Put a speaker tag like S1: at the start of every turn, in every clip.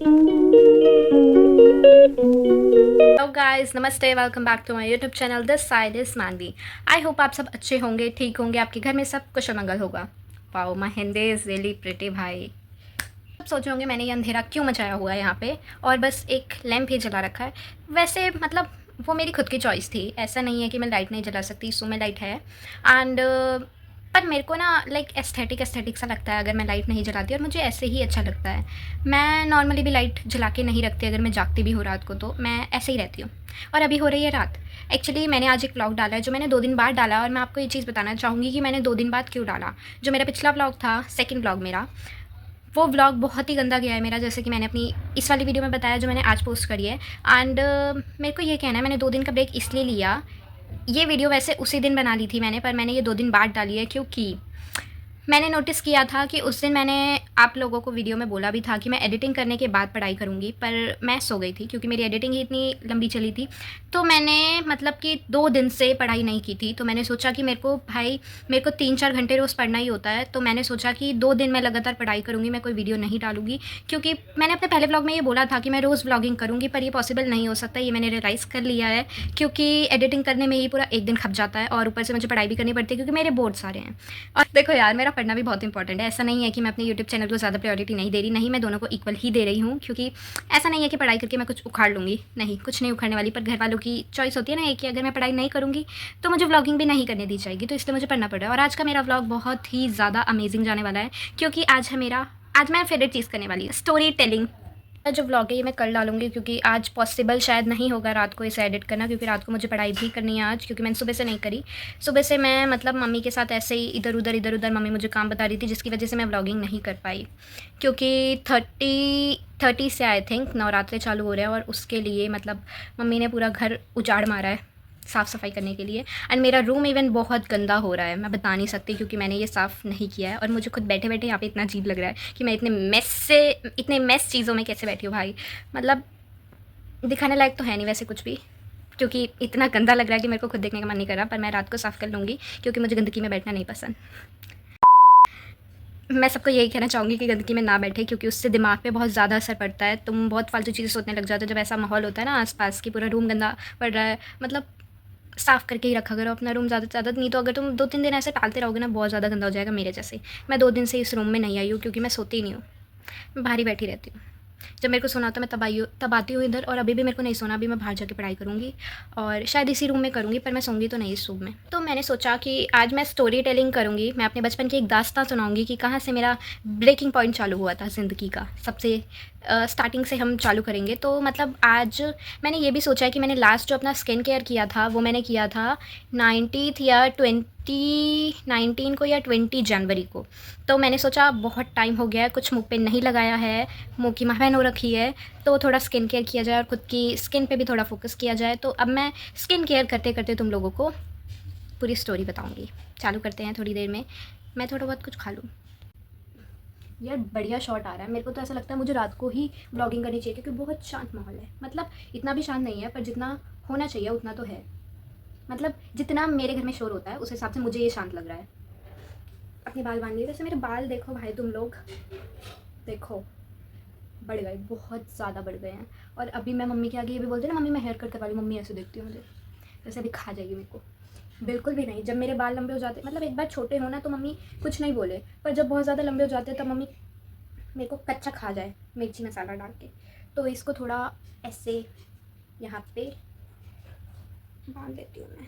S1: Hello guys, नमस्ते, welcome back to my YouTube channel. This side is Manvi. I hope आप सब अच्छे होंगे, ठीक होंगे, आपके घर में सब कुशल मंगल होगा। Wow, my Hindi is really pretty भाई। सब सोचे होंगे मैंने ये अंधेरा क्यों मचाया हुआ है यहाँ पे और बस एक लैंप ही जला रखा है। वैसे मतलब वो मेरी खुद की चॉइस थी, ऐसा नहीं है कि मैं लाइट नहीं जला सकती, सो में लाइट है। एंड पर मेरे को ना लाइक एस्थेटिक सा लगता है अगर मैं लाइट नहीं जलाती, और मुझे ऐसे ही अच्छा लगता है। मैं नॉर्मली भी लाइट जला के नहीं रखती, अगर मैं जागती भी हूँ रात को तो मैं ऐसे ही रहती हूँ। और अभी हो रही है रात। एक्चुअली मैंने आज एक व्लॉग डाला है जो मैंने 2 दिन बाद डाला, और मैं आपको ये चीज़ बताना चाहूँगी कि मैंने 2 दिन बाद क्यों डाला। जो मेरा पिछला व्लॉग था, सेकंड व्लॉग मेरा, वो व्लॉग बहुत ही गंदा गया है मेरा, जैसे कि मैंने अपनी इस वाली वीडियो में बताया जो मैंने आज पोस्ट करी है। एंड मेरे को ये कहना है, मैंने 2 दिन का ब्रेक इसलिए लिया। ये वीडियो वैसे उसी दिन बना ली थी मैंने, पर मैंने ये 2 दिन बाद डाली है क्योंकि मैंने नोटिस किया था कि उस दिन मैंने आप लोगों को वीडियो में बोला भी था कि मैं एडिटिंग करने के बाद पढ़ाई करूँगी, पर मैं सो गई थी क्योंकि मेरी एडिटिंग ही इतनी लंबी चली थी। तो मैंने मतलब कि 2 दिन से पढ़ाई नहीं की थी, तो मैंने सोचा कि मेरे को 3-4 घंटे रोज़ पढ़ना ही होता है, तो मैंने सोचा कि 2 दिन मैं लगातार पढ़ाई करूँगी, मैं कोई वीडियो नहीं डालूँगी। क्योंकि मैंने अपने पहले व्लॉग में ये बोला था कि मैं रोज़ व्लॉगिंग करूँगी, पर ये पॉसिबल नहीं हो सकता, ये मैंने रियलाइज़ कर लिया है। क्योंकि एडिटिंग करने में ही पूरा एक दिन खप जाता है, और ऊपर से मुझे पढ़ाई भी करनी पड़ती है क्योंकि मेरे बोर्ड सारे हैं। और देखो यार, मेरा पढ़ना भी बहुत इंपॉर्टेंट है। ऐसा नहीं है कि मैं अपने यूट्यूब चैनल को ज़्यादा प्रायोरिटी नहीं दे रही, नहीं, मैं दोनों को इक्वल ही दे रही हूँ। क्योंकि ऐसा नहीं है कि पढ़ाई करके मैं कुछ उखाड़ लूँगी, नहीं, कुछ नहीं उखाड़ने वाली। पर घर वालों की चॉइस होती है ना, कि अगर मैं पढ़ाई नहीं करूँगी तो मुझे व्लॉगिंग भी नहीं करने दी जाएगी, तो इसलिए मुझे पढ़ना पड़ रहा है। और आज का मेरा व्लॉग बहुत ही ज़्यादा अमेजिंग जाने वाला है, क्योंकि आज मैं फेवरेट चीज़ करने वाली हूँ, स्टोरी टेलिंग। जो व्लॉग है ये मैं कल डालूँगी, क्योंकि आज पॉसिबल शायद नहीं होगा रात को इसे एडिट करना, क्योंकि रात को मुझे पढ़ाई भी करनी है आज, क्योंकि मैंने सुबह से नहीं करी। सुबह से मैं मतलब मम्मी के साथ ऐसे ही इधर उधर मम्मी मुझे काम बता रही थी, जिसकी वजह से मैं व्लॉगिंग नहीं कर पाई। क्योंकि 30 से आई थिंक नवरात्रे चालू हो रहे हैं, और उसके लिए मतलब मम्मी ने पूरा घर उजाड़ मारा है साफ़ सफाई करने के लिए। एंड मेरा रूम इवन बहुत गंदा हो रहा है, मैं बता नहीं सकती, क्योंकि मैंने ये साफ़ नहीं किया है। और मुझे खुद बैठे बैठे यहाँ पे इतना अजीब लग रहा है कि मैं इतने मेस चीज़ों में कैसे बैठी हूँ भाई। मतलब दिखाने लायक तो है नहीं वैसे कुछ भी, क्योंकि इतना गंदा लग रहा है कि मेरे को खुद देखने का मन नहीं कर रहा। पर मैं रात को साफ़ कर लूँगी, क्योंकि मुझे गंदगी में बैठना नहीं पसंद। मैं सबको यही कहना चाहूँगी कि गंदगी में ना बैठे, क्योंकि उससे दिमाग पे बहुत ज़्यादा असर पड़ता है। तुम बहुत फालतू चीज़ें सोचने लग जाते हो जब ऐसा माहौल होता है ना आस-पास कि पूरा रूम गंदा पड़ रहा है। मतलब साफ़ करके ही रखा करो अपना रूम ज़्यादा से ज़्यादा, नहीं तो अगर तुम 2-3 दिन ऐसे टालते रहोगे ना, बहुत ज़्यादा गंदा हो जाएगा मेरे जैसे। मैं 2 दिन से इस रूम में नहीं आई हूँ, क्योंकि मैं सोती ही नहीं हूँ, मैं बाहर ही बैठी रहती हूँ। जब मेरे को सोना होता है मैं तब आती हूँ इधर, और अभी भी मेरे को नहीं सोना, अभी मैं बाहर जाके पढ़ाई करूँगी, और शायद इसी रूम में करूँगी, पर मैं सोऊंगी तो नहीं इस रूम में। तो मैंने सोचा कि आज मैं स्टोरी टेलिंग करूँगी, मैं अपने बचपन की एक दास्तान सुनाऊँगी कि कहाँ से मेरा ब्रेकिंग पॉइंट चालू हुआ था ज़िंदगी का। सबसे स्टार्टिंग से हम चालू करेंगे। तो मतलब आज मैंने ये भी सोचा है कि मैंने लास्ट जो अपना स्किन केयर किया था वो मैंने किया था 19th या 2019 को या 20 जनवरी को। तो मैंने सोचा बहुत टाइम हो गया है, कुछ मुँह पे नहीं लगाया है, मुँह की महफैन हो रखी है, तो थोड़ा स्किन केयर किया जाए और खुद की स्किन पे भी थोड़ा फोकस किया जाए। तो अब मैं स्किन केयर करते करते तुम लोगों को पूरी स्टोरी बताऊँगी। चालू करते हैं थोड़ी देर में। मैं थोड़ा बहुत कुछ खा लूँ। यार बढ़िया शॉट आ रहा है, मेरे को तो ऐसा लगता है मुझे रात को ही ब्लॉगिंग करनी चाहिए, क्योंकि बहुत शांत माहौल है। मतलब इतना भी शांत नहीं है, पर जितना होना चाहिए उतना तो है। मतलब जितना मेरे घर में शोर होता है उस हिसाब से मुझे ये शांत लग रहा है। अपने बाल बांध लिए, वैसे मेरे बाल देखो भाई, तुम लोग देखो, बढ़ गए, बहुत ज़्यादा बढ़ गए हैं। और अभी मैं मम्मी के आगे ये भी बोलती हूँ ना, मम्मी मैं हेयर कट करवा ली, मम्मी ऐसे देखती है मुझे जैसे अभी खा जाएगी मेरे को। बिल्कुल भी नहीं। जब मेरे बाल लंबे हो जाते, मतलब एक बार छोटे हो ना तो मम्मी कुछ नहीं बोले, पर जब बहुत ज़्यादा लंबे हो जाते हैं तब मम्मी मेरे को कच्चा खा जाए मिर्ची मसाला डाल के। तो इसको थोड़ा ऐसे यहाँ पे बांध देती हूँ मैं।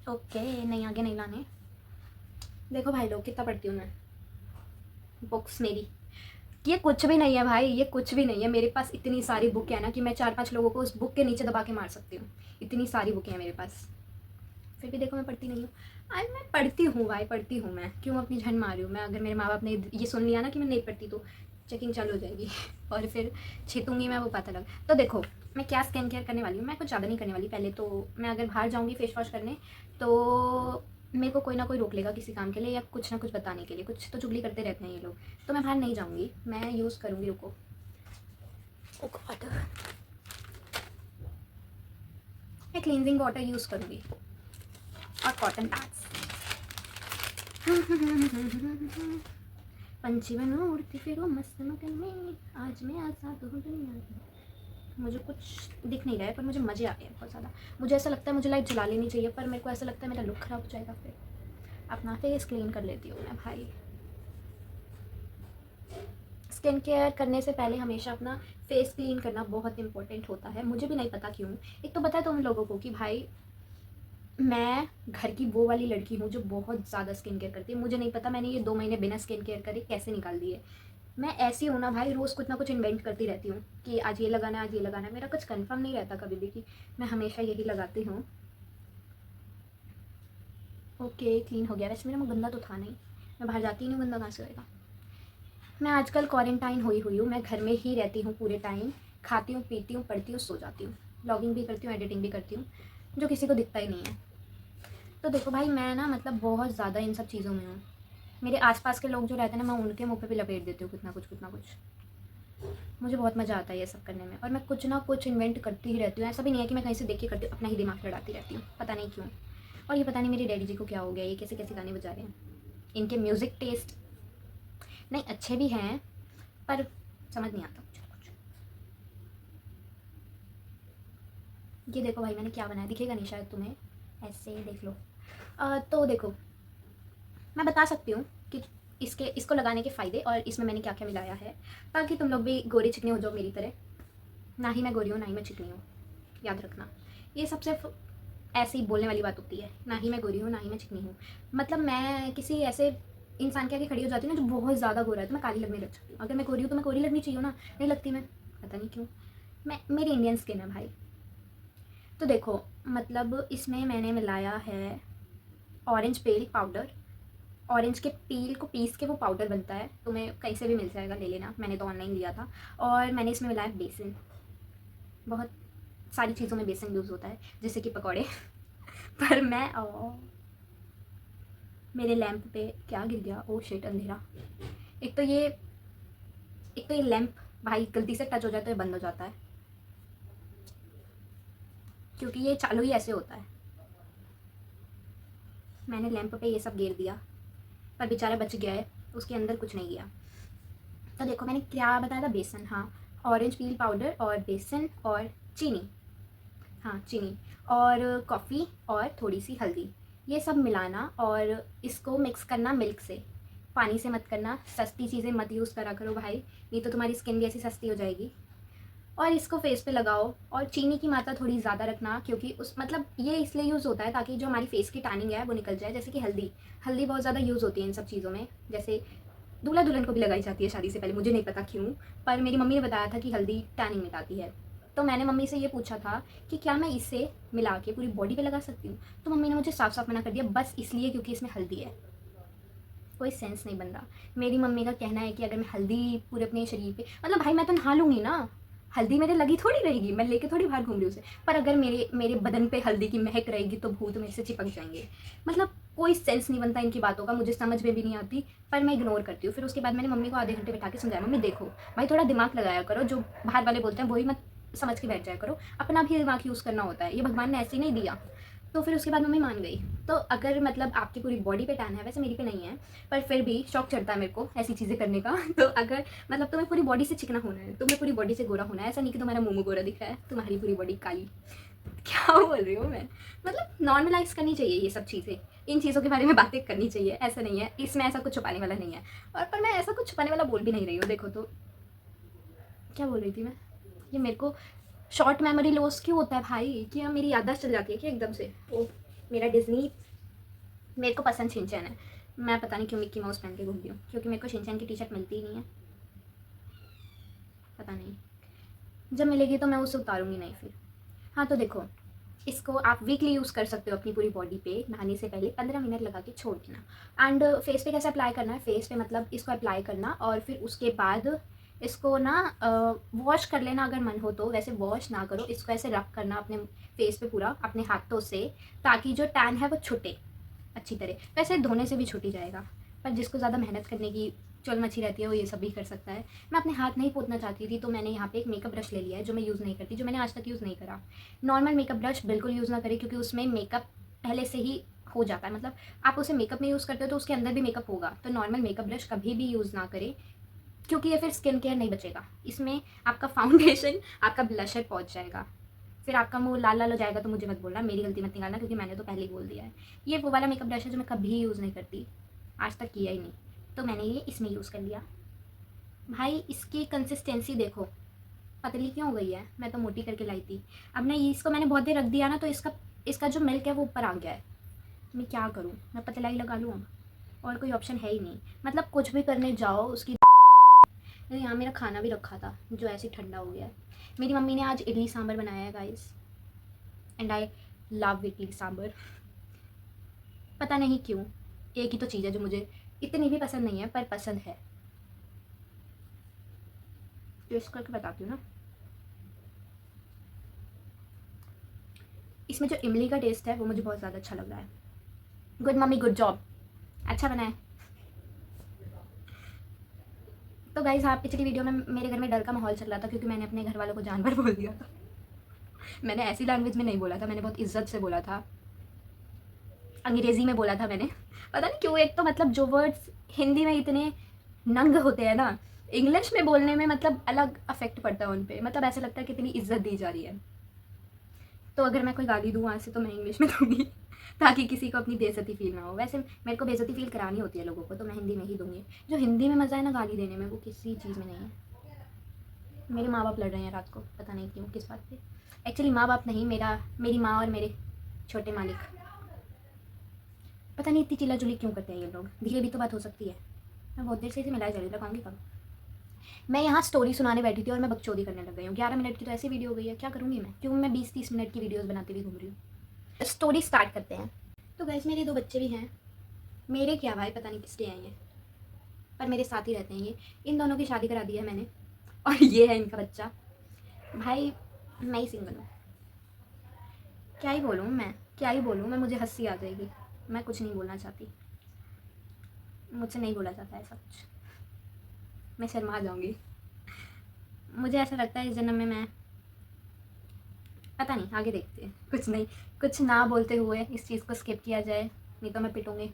S1: ओके, नहीं आगे नहीं लाने। देखो भाई लोग कितना पढ़ती हूँ मैं, बुक्स मेरी, ये कुछ भी नहीं है भाई, ये कुछ भी नहीं है। मेरे पास इतनी सारी बुक है ना कि मैं 4-5 लोगों को उस बुक के नीचे दबा के मार सकती हूँ, इतनी सारी बुकें हैं मेरे पास। फिर भी देखो मैं पढ़ती नहीं हूँ। आज मैं पढ़ती हूँ भाई, पढ़ती हूँ मैं, क्यों अपनी झन मारी हूँ मैं। अगर मेरे माँ बाप ने ये सुन लिया ना कि मैं नहीं पढ़ती तो चेकिंग चालू हो जाएगी और फिर छेतूँगी मैं, वो पता लग। तो देखो मैं क्या स्किन केयर करने वाली हूँ, मैं कुछ ज़्यादा नहीं करने वाली। पहले तो मैं अगर बाहर जाऊँगी फेस वॉश करने, तो मेरे को कोई ना कोई रोक लेगा किसी काम के लिए या कुछ ना कुछ बताने के लिए, कुछ तो चुगली करते रहते हैं ये लोग। तो मैं बाहर नहीं जाऊँगी, मैं यूज़ करूँगी, रुको, ओ गॉड, मैं क्लींजिंग वाटर यूज़ करूँगी और कॉटन पैड्स। पंछी बनूं उड़ती फिरूं मस्त मगन में, आज मैं आज़ाद हूँ दुनिया में। मुझे कुछ दिख नहीं रहा है पर मुझे मज़े आ रहे हैं बहुत ज़्यादा। मुझे ऐसा लगता है मुझे लाइट जला लेनी चाहिए, पर मेरे को ऐसा लगता है मेरा लुक ख़राब हो जाएगा। फिर अपना फेस क्लीन कर लेती हूँ मैं भाई। स्किन केयर करने से पहले हमेशा अपना फेस क्लीन करना बहुत इंपॉर्टेंट होता है। मुझे भी नहीं पता क्यों। एक तो पता है तुम लोगों को कि भाई मैं घर की वो वाली लड़की हूँ जो बहुत ज़्यादा स्किन केयर करती है। मुझे नहीं पता मैंने ये 2 महीने बिना स्किन केयर करे कैसे निकाल दिए। मैं ऐसी हूँ ना भाई, रोज़ कुछ ना कुछ इन्वेंट करती रहती हूँ कि आज ये लगाना है, आज ये लगाना है। मेरा कुछ कंफर्म नहीं रहता कभी भी कि मैं हमेशा यही लगाती हूँ। ओके क्लीन हो गया। वैसे मेरा मुँह गंदा तो था नहीं, मैं बाहर जाती ही नहीं, गंदा कहाँ से होएगा। मैं आजकल क्वारंटाइन हुई हूँ। मैं घर में ही रहती हूँ पूरे टाइम। खाती हूँ, पीती हूँ, पढ़ती हूँ, सो जाती हूँ। ब्लॉगिंग भी करती हूँ, एडिटिंग भी करती हूँ, जो किसी को दिखता ही नहीं है। तो देखो भाई मैं ना मतलब बहुत ज़्यादा इन सब चीज़ों में हूँ। मेरे आसपास के लोग जो रहते हैं ना, मैं उनके मुँह पे भी लपेट देती हूँ कुछ ना कुछ। मुझे बहुत मज़ा आता है ये सब करने में, और मैं कुछ ना कुछ इन्वेंट करती ही रहती हूँ। ऐसा भी नहीं है कि मैं कहीं से देख के करती हूँ, अपना ही दिमाग लड़ाती रहती हूँ, पता नहीं क्यों। और ये पता नहीं मेरे डैडी जी को क्या हो गया, ये कैसे कैसे गाने बजा रहे हैं। इनके म्यूज़िक टेस्ट नहीं अच्छे भी हैं, पर समझ नहीं आता मुझे कुछ। ये देखो भाई मैंने क्या बनाया, दिखेगा नहीं शायद तुम्हें, ऐसे देख लो। तो देखो मैं बता सकती हूँ कि इसको लगाने के फ़ायदे और इसमें मैंने क्या क्या मिलाया है, ताकि तुम लोग भी गोरी चिकनी हो जाओ मेरी तरह। ना ही मैं गोरी हूँ ना ही मैं चिकनी हूँ, याद रखना। ये सब सिर्फ ऐसे ही बोलने वाली बात होती है। ना ही मैं गोरी हूँ ना ही मैं चिकनी हूँ। मतलब मैं किसी ऐसे इंसान के आगे खड़ी हो जाती हूँ ना जो बहुत ज़्यादा गोरा है, तो मैं काली लगने लग जाती हूँ। अगर मैं गोरी हूँ तो मैं गोरी लगनी चाहिए ना, नहीं लगती मैं, पता नहीं क्यों। मेरी इंडियन स्किन है भाई। तो देखो मतलब इसमें मैंने मिलाया है ऑरेंज पेल पाउडर। ऑरेंज के पील को पीस के वो पाउडर बनता है, तुम्हें कहीं से भी मिल जाएगा, ले लेना, मैंने तो ऑनलाइन लिया था। और मैंने इसमें मिलाया बेसन। बहुत सारी चीज़ों में बेसन यूज़ होता है, जैसे कि पकौड़े पर मैं मेरे लैंप पे क्या गिर गया, ओ शिट अंधेरा। एक तो ये एक तो ये लैंप भाई गलती से टच हो जाए तो ये बंद हो जाता है, क्योंकि ये चालू ही ऐसे होता है। मैंने लैंप पे ये सब गिर दिया, पर बेचारा बच गया है, उसके अंदर कुछ नहीं गया। तो देखो मैंने क्या बताया था, बेसन, हाँ, ऑरेंज पील पाउडर और बेसन और चीनी, हाँ चीनी, और कॉफ़ी और थोड़ी सी हल्दी, ये सब मिलाना और इसको मिक्स करना मिल्क से, पानी से मत करना। सस्ती चीज़ें मत यूज़ करा करो भाई, नहीं तो तुम्हारी स्किन भी ऐसी सस्ती हो जाएगी। और इसको फेस पे लगाओ, और चीनी की मात्रा थोड़ी ज़्यादा रखना, क्योंकि उस मतलब ये इसलिए यूज़ होता है ताकि जो हमारी फेस की टैनिंग है वो निकल जाए। जैसे कि हल्दी, हल्दी बहुत ज़्यादा यूज़ होती है इन सब चीज़ों में। जैसे दूल्हा दुल्हन को भी लगाई जाती है शादी से पहले, मुझे नहीं पता क्यों, पर मेरी मम्मी ने बताया था कि हल्दी टैनिंग मिटाती है। तो मैंने मम्मी से ये पूछा था कि क्या मैं इसे मिला के पूरी बॉडी पे लगा सकती हूँ, तो मम्मी ने मुझे साफ साफ मना कर दिया, बस इसलिए क्योंकि इसमें हल्दी है। कोई सेंस नहीं बनता। मेरी मम्मी का कहना है कि अगर मैं हल्दी पूरे अपने शरीर पे, मतलब भाई मैं तो नहा लूँगी ना, हल्दी मेरे लगी थोड़ी रहेगी, मैं लेके थोड़ी बाहर घूम रही हूँ उसे। पर अगर मेरे मेरे बदन पे हल्दी की महक रहेगी तो भूत मेरे से चिपक जाएंगे। मतलब कोई सेंस नहीं बनता इनकी बातों का, मुझे समझ में भी नहीं आती, पर मैं इग्नोर करती हूँ। फिर उसके बाद मैंने मम्मी को आधे घंटे बैठा के समझाया, मम्मी देखो भाई थोड़ा दिमाग लगाया करो, जो बाहर वाले बोलते हैं वही मत समझ के बैठ जाया करो, अपना भी दिमाग यूज़ करना होता है, ये भगवान ने ऐसे ही नहीं दिया। तो फिर उसके बाद मम्मी मान गई। तो अगर मतलब आपकी पूरी बॉडी पे टैन है, वैसे मेरी पे नहीं है, पर फिर भी शौक चढ़ता है मेरे को ऐसी चीज़ें करने का तो अगर मतलब तुम्हें पूरी बॉडी से चिकना होना है, तुम्हें पूरी बॉडी से गोरा होना है, ऐसा नहीं कि तुम्हारा मुंह गोरा दिख रहा है, तुम्हारी पूरी बॉडी काली, क्या बोल रही हूँ मैं। मतलब नॉर्मलाइज करनी चाहिए ये सब चीज़ें, इन चीज़ों के बारे में बातें करनी चाहिए, ऐसा नहीं है, इसमें ऐसा कुछ छुपाने वाला नहीं है। और पर मैं ऐसा कुछ छुपाने वाला बोल भी नहीं रही हूँ। देखो तो क्या बोल रही थी मैं, ये मेरे को शॉर्ट मेमोरी लॉस क्यों होता है भाई, कि अब मेरी याददाश्त चल जाती है कि एकदम से। ओ मेरा डिज्नी, मेरे को पसंद शिनचैन है, मैं पता नहीं क्यों मिक्की माउस पहन के घूमती हूँ, क्योंकि मेरे को शिनचैन की टी शर्ट मिलती ही नहीं है, पता नहीं, जब मिलेगी तो मैं उसे उतारूँगी नहीं फिर। हाँ तो देखो इसको आप वीकली यूज़ कर सकते हो अपनी पूरी बॉडी पे, नहाने से पहले 15 मिनट लगा के छोड़ देना। एंड फेस पे कैसे अप्लाई करना है, फेस पे मतलब इसको अप्लाई करना और फिर उसके बाद इसको ना वॉश कर लेना अगर मन हो तो, वैसे वॉश ना करो, इसको ऐसे रब करना अपने फेस पे पूरा अपने हाथों से, ताकि जो टैन है वो छुटे अच्छी तरह। वैसे धोने से भी छूट ही जाएगा, पर जिसको ज़्यादा मेहनत करने की चुल मची रहती है वो ये सब भी कर सकता है। मैं अपने हाथ नहीं पोतना चाहती थी, तो मैंने यहाँ पे एक मेकअप ब्रश ले लिया है जो मैं यूज़ नहीं करती, जो मैंने आज तक यूज़ नहीं करा। नॉर्मल मेकअप ब्रश बिल्कुल यूज़ ना करें, क्योंकि उसमें मेकअप पहले से ही हो जाता है। मतलब आप उसे मेकअप में यूज़ करते हो तो उसके अंदर भी मेकअप होगा, तो नॉर्मल मेकअप ब्रश कभी भी यूज़ ना करें, क्योंकि ये फिर स्किन केयर नहीं बचेगा। इसमें आपका फाउंडेशन, आपका ब्लशर पहुँच जाएगा, फिर आपका मुँह लाल लाल हो जाएगा। तो मुझे मत बोलना, मेरी गलती मत निकालना, क्योंकि मैंने तो पहले ही बोल दिया है। ये वो वाला मेकअप ब्रश है जो मैं कभी यूज़ नहीं करती, आज तक किया ही नहीं, तो मैंने ये इसमें यूज़ कर लिया। भाई इसकी कंसिस्टेंसी देखो, पतली क्यों हो गई है, मैं तो मोटी करके लाई थी। अब ना ये इसको मैंने बहुत देर रख दिया ना, तो इसका इसका जो मिल्क है वो ऊपर आ गया है। मैं क्या करूँ, मैं पतलाई लगा लूँ अब, और कोई ऑप्शन है ही नहीं। मतलब कुछ भी करने जाओ उसकी। यहाँ मेरा खाना भी रखा था जो ऐसे ठंडा हो गया है। मेरी मम्मी ने आज इडली सांभर बनाया है guys, and I love idli sambar. पता नहीं क्यों, एक ही तो चीज़ है जो मुझे इतनी भी पसंद नहीं है पर पसंद है। टेस्ट करके बताती हूँ ना। इसमें जो इमली का टेस्ट है वो मुझे बहुत ज़्यादा अच्छा लग रहा है। गुड मम्मी, गुड जॉब, अच्छा बना है। तो गाइस हाँ, पिछली वीडियो में मेरे घर में डर का माहौल चल रहा था, क्योंकि मैंने अपने घर वालों को जानवर बोल दिया था। मैंने ऐसी लैंग्वेज में नहीं बोला था, मैंने बहुत इज्जत से बोला था, अंग्रेज़ी में बोला था मैंने। पता नहीं क्यों, एक तो मतलब जो वर्ड्स हिंदी में इतने नंग होते हैं ना, इंग्लिश में बोलने में मतलब अलग अफेक्ट पड़ता है उन पे। मतलब ऐसे लगता है कि इतनी इज्जत दी जा रही है। तो अगर मैं कोई गाली दूँ वहाँ से तो मैं इंग्लिश में दूँगी, ताकि किसी को अपनी बेइज्जती फील ना हो। वैसे मेरे को बेइज्जती फील करानी होती है लोगों को, तो मैं हिंदी में ही दूँगी। जो हिंदी में मज़ा है ना गाली देने में, वो किसी चीज़ में नहीं है। मेरे माँ बाप लड़ रहे हैं रात को, पता नहीं क्यों, किस बात पे। एक्चुअली माँ बाप नहीं, मेरी माँ और मेरे छोटे मालिक। पता नहीं इतनी चिल्ला-चुली क्यों करते हैं ये लोग। धीरे भी तो बात हो सकती है। मैं बहुत देर से इसे मिलाए जा रही, लगाऊंगी कब। मैं यहाँ स्टोरी सुनाने बैठी थी और मैं बकचोदी करने लग गई हूँ। 11 मिनट की तो ऐसी वीडियो हो गई है, क्या करूँगी मैं? क्यों मैं 20-30 मिनट की वीडियोज़ बनाती हुई घूम रही हूँ। स्टोरी स्टार्ट करते हैं। तो गाइस मेरे 2 बच्चे भी हैं। मेरे क्या भाई, पता नहीं किस लिए आए हैं, पर मेरे साथ ही रहते हैं ये। इन दोनों की शादी करा दी है मैंने, और ये है इनका बच्चा। भाई मैं ही सिंगल हूँ। क्या ही बोलूँ मैं, क्या ही बोलूँ मैं, मुझे हँसी आ जाएगी। मैं कुछ नहीं बोलना चाहती, मुझसे नहीं बोला जाता ऐसा कुछ, मैं शर्मा जाऊँगी। मुझे ऐसा लगता है इस जन्म में मैं, पता नहीं, आगे देखते हैं। कुछ नहीं, कुछ ना बोलते हुए इस चीज़ को स्किप किया जाए, नहीं तो मैं पिटूँगी।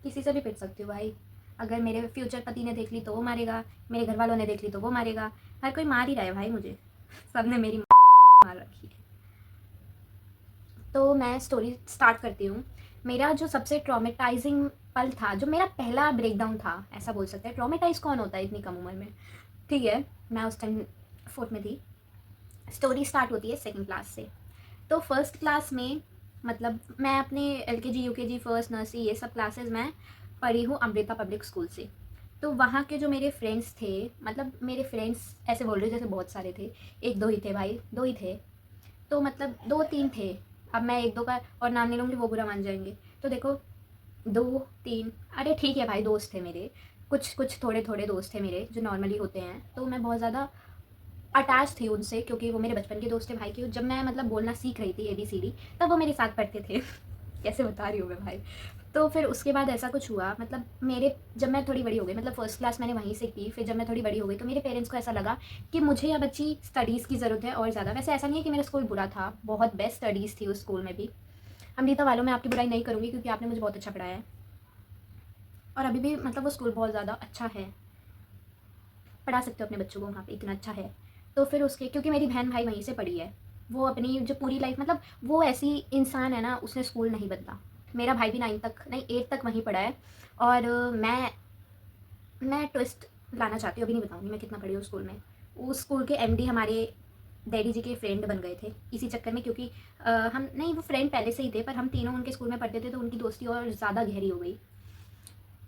S1: किसी से भी पिट सकती हूँ भाई। अगर मेरे फ्यूचर पति ने देख ली तो वो मारेगा, मेरे घर वालों ने देख ली तो वो मारेगा। हर कोई मार ही रहा है भाई मुझे, सब ने मेरी मार रखी है। तो मैं स्टोरी स्टार्ट करती हूँ। मेरा जो सबसे ट्रॉमेटाइजिंग पल था, जो मेरा पहला ब्रेकडाउन था, ऐसा बोल सकते हैं। ट्रॉमेटाइज कौन होता है इतनी कम उम्र में? ठीक है, मैं उस टाइम 4th में थी। स्टोरी स्टार्ट होती है 2nd क्लास से। तो 1st क्लास में, मतलब मैं अपने LKG UKG फर्स्ट नर्सरी ये सब क्लासेस मैं पढ़ी हूँ अमृता पब्लिक स्कूल से। तो वहाँ के जो मेरे फ्रेंड्स थे, मतलब मेरे फ्रेंड्स ऐसे बोल रहे जैसे बहुत सारे थे, 1-2 ही थे भाई, 2 ही थे। तो मतलब 2-3 थे। अब मैं 1-2 का और नाम नहीं लूँगी, वो बुरा मान जाएंगे। तो देखो 2-3, अरे ठीक है भाई, दोस्त थे मेरे। कुछ कुछ थोड़े थोड़े दोस्त थे मेरे जो नॉर्मली होते हैं। तो मैं बहुत ज़्यादा अटैच थी उनसे, क्योंकि वो मेरे बचपन के दोस्त थे भाई की। जब मैं मतलब बोलना सीख रही थी ABCD, तब वो मेरे साथ पढ़ते थे। कैसे बता रही हूँ मैं भाई। तो फिर उसके बाद ऐसा कुछ हुआ, मतलब मेरे, जब मैं थोड़ी बड़ी हो गई, मतलब 1st क्लास मैंने वहीं से की, फिर जब मैं थोड़ी बड़ी हो गई तो मेरे पेरेंट्स को ऐसा लगा कि मुझे अब अच्छी स्टडीज़ की ज़रूरत है और ज़्यादा। वैसे ऐसा नहीं है कि मेरा स्कूल बुरा था, बहुत बेस्ट स्टडीज़ थी उस स्कूल में भी। अमृता वालों में आपकी बुराई नहीं करूँगी, क्योंकि आपने मुझे बहुत अच्छा पढ़ाया है, और अभी भी मतलब वो स्कूल बहुत ज़्यादा अच्छा है, पढ़ा सकते हो अपने बच्चों को वहाँ पे, इतना अच्छा है। तो फिर उसके, क्योंकि मेरी बहन भाई वहीं से पढ़ी है, वो अपनी जो पूरी लाइफ, मतलब वो ऐसी इंसान है ना, उसने स्कूल नहीं बदला। मेरा भाई भी 9 तक नहीं 8 तक वहीं पढ़ा है। और मैं ट्विस्ट लाना चाहती हूँ, अभी नहीं बताऊँगी मैं कितना पढ़ी हूँ स्कूल में। उस स्कूल के MD हमारे डैडी जी के फ्रेंड बन गए थे इसी चक्कर में, क्योंकि हम नहीं, वो फ्रेंड पहले से ही थे, पर हम तीनों उनके स्कूल में पढ़ते थे, तो उनकी दोस्ती और ज़्यादा गहरी हो गई।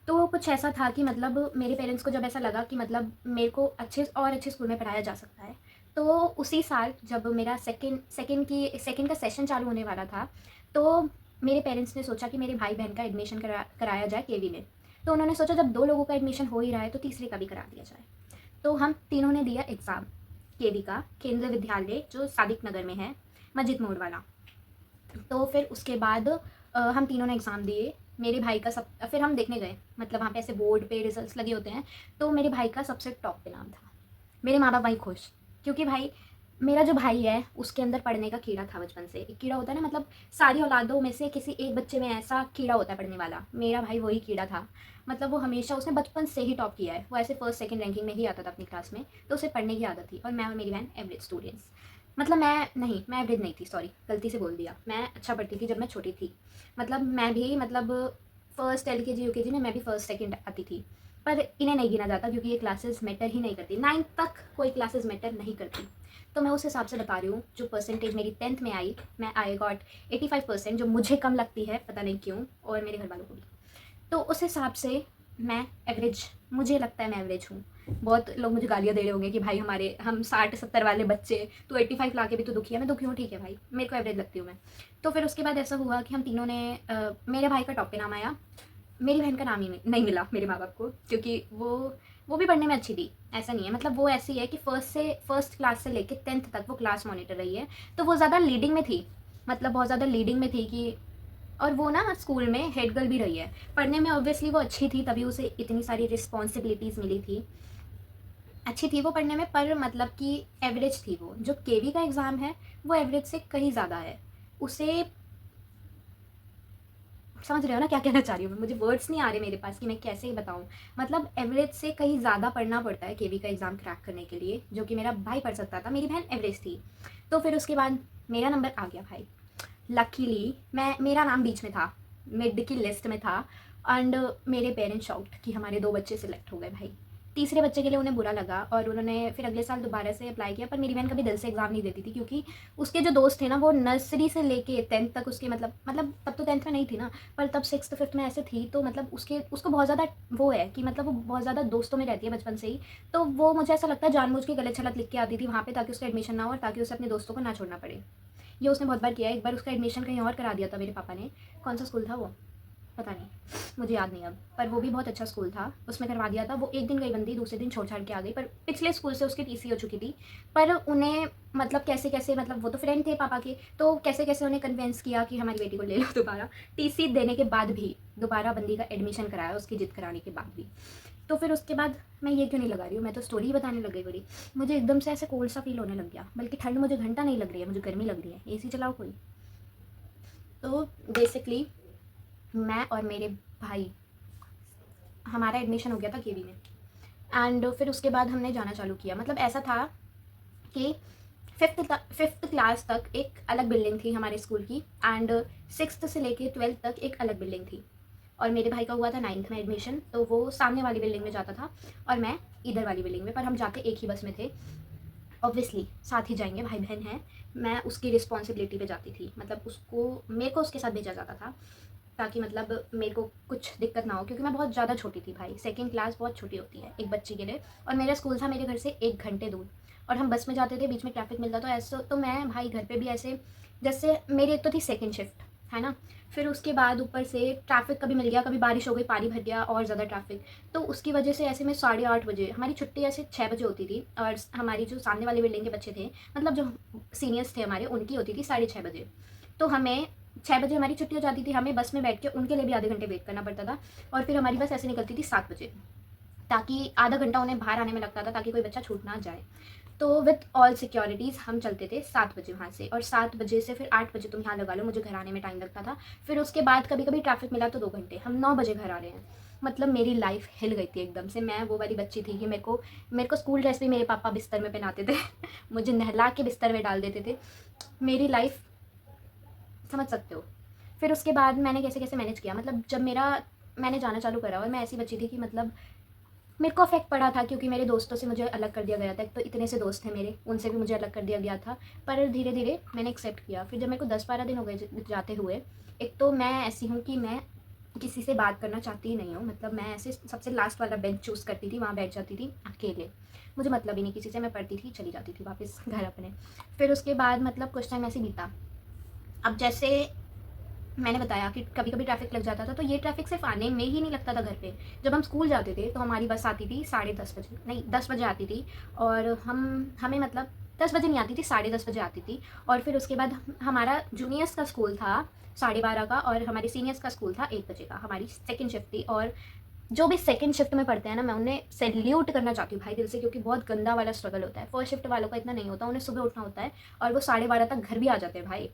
S1: तो कुछ ऐसा था कि मतलब मेरे पेरेंट्स को जब ऐसा लगा कि मतलब मेरे को अच्छे और अच्छे स्कूल में पढ़ाया जा सकता है, तो उसी साल जब मेरा सेकंड का सेशन चालू होने वाला था, तो मेरे पेरेंट्स ने सोचा कि मेरे भाई बहन का एडमिशन कराया जाए KV में। तो उन्होंने सोचा जब 2 लोगों का एडमिशन हो ही रहा है तो तीसरे का भी करा दिया जाए। तो हम तीनों ने दिया एग्ज़ाम KV का, केंद्रीय विद्यालय जो सादिक नगर में है, मस्जिद मोड़ वाला। तो फिर उसके बाद हम तीनों ने एग्ज़ाम दिए। मेरे भाई का सब, फिर हम देखने गए, मतलब वहाँ पे ऐसे बोर्ड पे रिजल्ट्स लगे होते हैं, तो मेरे भाई का सबसे टॉप पे नाम था। मेरे माँ बाप वहीं खुश, क्योंकि भाई मेरा जो भाई है उसके अंदर पढ़ने का कीड़ा था बचपन से। एक कीड़ा होता है ना, मतलब सारी औलादों में से किसी एक बच्चे में ऐसा कीड़ा होता है पढ़ने वाला, मेरा भाई वही कीड़ा था। मतलब वो हमेशा, उसने बचपन से ही टॉप किया है, वो ऐसे फर्स्ट सेकंड रैंकिंग में ही आता था अपनी क्लास में, तो उसे पढ़ने की आदत थी। और मैं और मेरी बहन एवरेज स्टूडेंट्स, मतलब मैं एवरेज नहीं थी, सॉरी गलती से बोल दिया, मैं अच्छा पढ़ती थी जब मैं छोटी थी। मतलब मैं भी, मतलब फर्स्ट LKG UKG में मैं भी फर्स्ट सेकंड आती थी, पर इन्हें नहीं गिना जाता क्योंकि ये क्लासेस मैटर ही नहीं करती, 9th तक कोई क्लासेस मैटर नहीं करती। तो मैं उस हिसाब से बता रही हूँ, जो परसेंटेज मेरी 10th में आई, मैं आई गॉट 85%, जो मुझे कम लगती है पता नहीं क्यों, और मेरे घर वालों को भी। तो उस हिसाब से मैं एवरेज, मुझे लगता है मैं एवरेज हूँ। बहुत लोग मुझे गालियाँ दे रहे होंगे कि भाई हम 60-70 वाले बच्चे, तू 85 ला के भी तो दुखी है। मैं दुखी हूँ, ठीक है भाई, मेरे को एवरेज लगती हूँ मैं। तो फिर उसके बाद ऐसा हुआ कि हम तीनों ने मेरे भाई का टॉप पे नाम आया, मेरी बहन का नाम ही नहीं मिला मेरे माँ बाप को, क्योंकि वो भी पढ़ने में अच्छी थी, ऐसा नहीं है। मतलब वो ऐसी है कि फर्स्ट क्लास से लेके 10th तक वो क्लास मॉनिटर रही है, तो वो ज़्यादा लीडिंग में थी, मतलब बहुत ज़्यादा लीडिंग में थी कि, और वो ना स्कूल में हेड गर्ल भी रही है। पढ़ने में ऑब्वियसली वो अच्छी थी, तभी उसे इतनी सारी रिस्पॉन्सिबिलिटीज़ मिली थी। अच्छी थी वो पढ़ने में, पर मतलब कि एवरेज थी वो। जो केवी का एग्ज़ाम है वो एवरेज से कहीं ज़्यादा है। उसे, समझ रहे हो ना क्या कहना चाह रही हूँ मैं, मुझे वर्ड्स नहीं आ रहे मेरे पास कि मैं कैसे ही बताऊँ। मतलब एवरेज से कहीं ज़्यादा पढ़ना पड़ता है केवी का एग्ज़ाम क्रैक करने के लिए, जो कि मेरा भाई पढ़ सकता था, मेरी बहन एवरेज थी। तो फिर उसके बाद मेरा नंबर आ गया भाई, लकीली मेरा नाम बीच में था, मिड की लिस्ट में था। एंड मेरे पेरेंट्स शॉक्ड कि हमारे 2 बच्चे सिलेक्ट हो गए भाई। तीसरे बच्चे के लिए उन्हें बुरा लगा और उन्होंने फिर अगले साल दोबारा से अप्लाई किया, पर मेरी बहन कभी दिल से एग्ज़ाम नहीं देती थी, क्योंकि उसके जो दोस्त थे ना, वो नर्सरी से लेके 10th तक उसके, मतलब तब तो 10th में नहीं थी ना, पर तब 6th 5th में ऐसे थी। तो मतलब उसको बहुत ज़्यादा वो है कि, मतलब वो बहुत ज़्यादा दोस्तों में रहती है बचपन से ही। तो वो, मुझे ऐसा लगता है, जानबूझ के गलत छलत लिख के आती थी वहाँ पे, ताकि उसका एडमिशन ना हो और ताकि उसे अपने दोस्तों को ना छोड़ना पड़े। ये उसने बहुत बार किया है। एक बार उसका एडमिशन कहीं और करा दिया था मेरे पापा ने, कौन सा स्कूल था वो पता नहीं, मुझे याद नहीं अब, पर वो भी बहुत अच्छा स्कूल था, उसमें करवा दिया था। वो एक दिन गई बंदी, दूसरे दिन छोड़ छाड़ के आ गई, पर पिछले स्कूल से उसकी TC हो चुकी थी। पर उन्हें, मतलब कैसे कैसे, मतलब वो तो फ्रेंड थे पापा के, तो कैसे कैसे उन्हें कन्विंस किया कि हमारी बेटी को ले लो दोबारा। TC देने के बाद भी दोबारा बंदी का एडमिशन कराया, उसकी जिद कराने के बाद भी। तो फिर उसके बाद, मैं ये क्यों नहीं लगा रही हूँ, मैं तो स्टोरी बताने लग गई बड़ी। मुझे एकदम से ऐसे कोल्ड सा फील होने लग गया, बल्कि ठंड मुझे घंटा नहीं लग रही है, मुझे गर्मी लग रही है, AC चलाओ कोई। तो बेसिकली मैं और मेरे भाई, हमारा एडमिशन हो गया था केवी में। एंड फिर उसके बाद हमने जाना चालू किया। मतलब ऐसा था कि फिफ्थ क्लास तक एक अलग बिल्डिंग थी हमारे स्कूल की, एंड 6th से लेके 12th तक एक अलग बिल्डिंग थी। और मेरे भाई का हुआ था 9th में एडमिशन, तो वो सामने वाली बिल्डिंग में जाता था और मैं इधर वाली बिल्डिंग में, पर हम जाते एक ही बस में थे। ऑब्वियसली साथ ही जाएंगे, भाई बहन हैं। मैं उसकी रिस्पॉन्सिबिलिटी पे जाती थी, मतलब मेरे को उसके साथ भेजा जाता था, ताकि मतलब मेरे को कुछ दिक्कत ना हो, क्योंकि मैं बहुत ज़्यादा छोटी थी भाई, सेकंड क्लास बहुत छोटी होती है एक बच्ची के लिए। और मेरा स्कूल था मेरे घर से 1 घंटे दूर, और हम बस में जाते थे, बीच में ट्रैफिक मिलता तो ऐसा, तो मैं भाई घर पे भी ऐसे, जैसे मेरी एक तो थी सेकंड शिफ्ट, है ना, फिर उसके बाद ऊपर से ट्रैफिक कभी मिल गया, कभी बारिश हो गई, पानी भर गया और ज़्यादा ट्रैफिक, तो उसकी वजह से ऐसे में 8:30 बजे, हमारी छुट्टी ऐसे 6 बजे होती थी, और हमारी जो सामने वाले बिल्डिंग के बच्चे थे, मतलब जो सीनियर्स थे हमारे, उनकी होती थी 6:30 बजे। तो हमें 6 बजे हमारी छुट्टी हो जाती थी, हमें बस में बैठ के उनके लिए भी आधे घंटे वेट करना पड़ता था। और फिर हमारी बस ऐसे निकलती थी 7 बजे, ताकि आधा घंटा उन्हें बाहर आने में लगता था, ताकि कोई बच्चा छूट ना जाए। तो विथ ऑल सिक्योरिटीज़ हम चलते थे 7 बजे वहाँ से, और 7 बजे से फिर 8 बजे तुम यहाँ लगा लो, मुझे घर आने में टाइम लगता था। फिर उसके बाद कभी कभी ट्रैफिक मिला तो 2 घंटे, हम 9 बजे घर आ रहे हैं। मतलब मेरी लाइफ हिल गई थी एकदम से। मैं वो वाली बच्ची थी कि मेरे को स्कूल ड्रेस भी मेरे पापा बिस्तर में पहनाते थे मुझे नहला के बिस्तर में डाल देते थे। मेरी लाइफ, समझ सकते हो। फिर उसके बाद मैंने कैसे कैसे मैनेज किया, मतलब जब मैंने जाना चालू करा, और मैं ऐसी बच्ची थी कि मतलब मेरे को अफेक्ट पड़ा था, क्योंकि मेरे दोस्तों से मुझे अलग कर दिया गया था। एक तो इतने से दोस्त थे मेरे, उनसे भी मुझे अलग कर दिया गया था। पर धीरे धीरे मैंने एक्सेप्ट किया। फिर जब मेरे को 10-12 दिन हो गए जाते हुए, एक तो मैं ऐसी हूँ कि मैं किसी से बात करना चाहती ही नहीं हूँ। मतलब मैं ऐसे सबसे लास्ट वाला बेंच चूज़ करती थी, वहाँ बैठ जाती थी अकेले, मुझे मतलब ही नहीं किसी से। मैं पढ़ती थी, चली जाती थी वापस घर अपने। फिर उसके बाद मतलब कुछ टाइम ऐसे बीता। अब जैसे मैंने बताया कि कभी कभी ट्रैफिक लग जाता था, तो ये ट्रैफिक सिर्फ आने में ही नहीं लगता था घर पे। जब हम स्कूल जाते थे तो हमारी बस आती थी 10:30 बजे, नहीं 10 बजे आती थी। और हमें मतलब 10 बजे नहीं आती थी, 10:30 बजे आती थी। और फिर उसके बाद हमारा जूनियर्स का स्कूल था 12:30 का, और हमारे सीनियर्स का स्कूल था 1 बजे का, हमारी सेकेंड शिफ्ट थी। और जो भी सेकंड शिफ्ट में पढ़ते हैं ना, मैं उन्हें सैल्यूट करना चाहती हूँ भाई दिल से, क्योंकि बहुत गंदा वाला स्ट्रगल होता है। फर्स्ट शिफ्ट वालों का इतना नहीं होता, उन्हें सुबह उठना होता है और वो 12:30 तक घर भी आ जाते हैं भाई।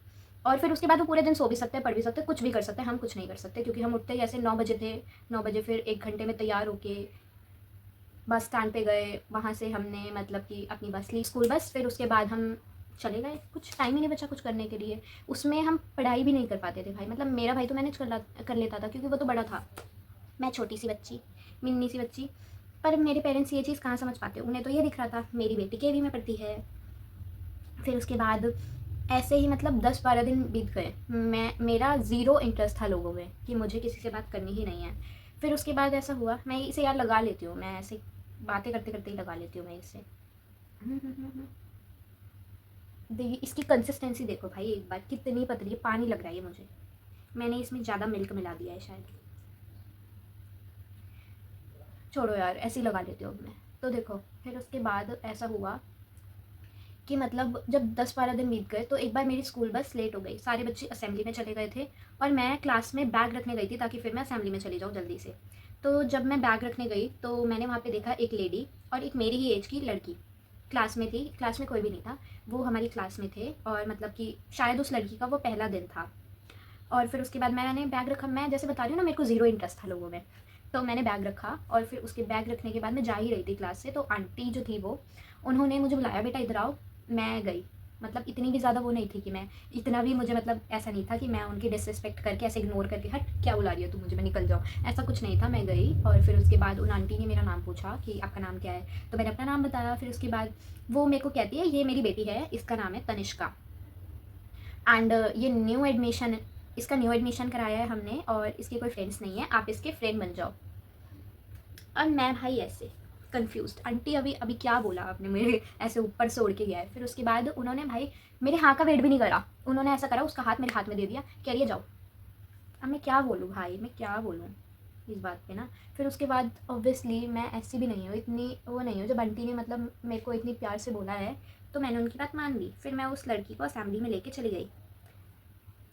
S1: और फिर उसके बाद वो पूरे दिन सो भी सकते हैं, पढ़ भी सकते हैं, कुछ भी कर सकते हैं। हम कुछ नहीं कर सकते, क्योंकि हम उठते ही ऐसे 9 बजे थे। 9 बजे फिर 1 घंटे में तैयार होके बस स्टैंड पे गए, वहाँ से हमने मतलब कि अपनी बस ली, स्कूल बस। फिर उसके बाद हम चले गए, कुछ टाइम ही नहीं बचा कुछ करने के लिए। उसमें हम पढ़ाई भी नहीं कर पाते थे भाई। मतलब मेरा भाई तो मैनेज कर लेता था, क्योंकि वो तो बड़ा था, मैं छोटी सी बच्ची, मिन्नी सी बच्ची। पर मेरे पेरेंट्स ये चीज़ कहाँ समझ पाते, उन्हें तो ये दिख रहा था मेरी बेटी केवी में पढ़ती है। फिर उसके बाद ऐसे ही मतलब 10-12 दिन बीत गए, मेरा ज़ीरो इंटरेस्ट था लोगों में, कि मुझे किसी से बात करनी ही नहीं है। फिर उसके बाद ऐसा हुआ, मैं इसे यार लगा लेती हूँ, मैं ऐसे बातें करते करते ही लगा लेती हूँ मैं इसे। देखिए इसकी कंसिस्टेंसी देखो भाई, एक बार कितनी पतली है, पानी लग रहा है ये मुझे। मैंने इसमें ज़्यादा मिल्क मिला दिया है शायद। छोड़ो यार, ऐसे ही लगा लेती हूँ अब मैं। तो देखो फिर उसके बाद ऐसा हुआ कि मतलब जब 10-12 दिन बीत गए, तो एक बार मेरी स्कूल बस लेट हो गई, सारे बच्चे असेंबली में चले गए थे और मैं क्लास में बैग रखने गई थी, ताकि फिर मैं असेंबली में चली जाऊँ जल्दी से। तो जब मैं बैग रखने गई तो मैंने वहाँ पे देखा एक लेडी और एक मेरी ही एज की लड़की क्लास में थी। क्लास में कोई भी नहीं था, वो हमारी क्लास में थे, और मतलब कि शायद उस लड़की का वो पहला दिन था। और फिर उसके बाद मैंने बैग रखा, मैं जैसे बता रही हूँ ना, मेरे को ज़ीरो इंटरेस्ट था लोगों में। तो मैंने बैग रखा और फिर उसके बैग रखने के बाद मैं जा ही रही थी क्लास से, तो आंटी जो थी वो, उन्होंने मुझे बुलाया, बेटा इधर आओ। मैं गई। मतलब इतनी भी ज़्यादा वो नहीं थी कि मैं, इतना भी मुझे मतलब ऐसा नहीं था कि मैं उनकी डिसरिस्पेक्ट करके ऐसे इग्नोर करके, हट क्या बुला रही हो तू मुझे, मैं निकल जाऊँ, ऐसा कुछ नहीं था। मैं गई और फिर उसके बाद उन आंटी ने मेरा नाम पूछा कि आपका नाम क्या है, तो मैंने अपना नाम बताया। फिर उसके बाद वो मेरे को कहती है, ये मेरी बेटी है, इसका नाम है तनिष्का, एंड ये न्यू एडमिशन, इसका न्यू एडमिशन कराया है हमने, और इसके कोई फ्रेंड्स नहीं है, आप इसके फ्रेंड बन जाओ। और मैं भाई ऐसे कंफ्यूज, आंटी अभी अभी क्या बोला आपने, मेरे ऐसे ऊपर से उड़ के गया है। फिर उसके बाद उन्होंने भाई मेरे हाँ का वेट भी नहीं करा, उन्होंने ऐसा करा, उसका हाथ मेरे हाथ में दे दिया, कह रही है जाओ। अब मैं क्या बोलूँ भाई, मैं क्या बोलूँ इस बात पे ना। फिर उसके बाद ऑब्वियसली मैं ऐसी भी नहीं हूँ, इतनी वो नहीं हूँ, जब आंटी ने मतलब मेरे को इतनी प्यार से बोला है तो मैंने उनकी बात मान ली। फिर मैं उस लड़की को असेंबली में लेके चली गई।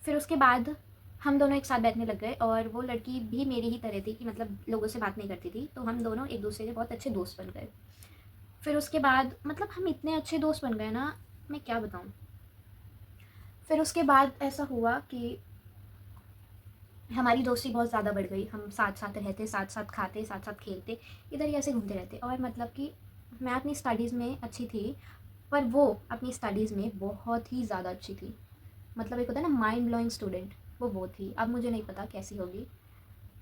S1: फिर उसके बाद हम दोनों एक साथ बैठने लग गए, और वो लड़की भी मेरी ही तरह थी कि मतलब लोगों से बात नहीं करती थी, तो हम दोनों एक दूसरे के बहुत अच्छे दोस्त बन गए। फिर उसके बाद मतलब हम इतने अच्छे दोस्त बन गए ना, मैं क्या बताऊँ। फिर उसके बाद ऐसा हुआ कि हमारी दोस्ती बहुत ज़्यादा बढ़ गई, हम साथ साथ रहते, साथ साथ खाते, साथ साथ खेलते, इधर ही ऐसे घूमते रहते। और मतलब कि मैं अपनी स्टडीज़ में अच्छी थी, पर वो अपनी स्टडीज़ में बहुत ही ज़्यादा अच्छी थी। मतलब एक होता है ना माइंड ब्लोइंग स्टूडेंट, वो थी। अब मुझे नहीं पता कैसी होगी,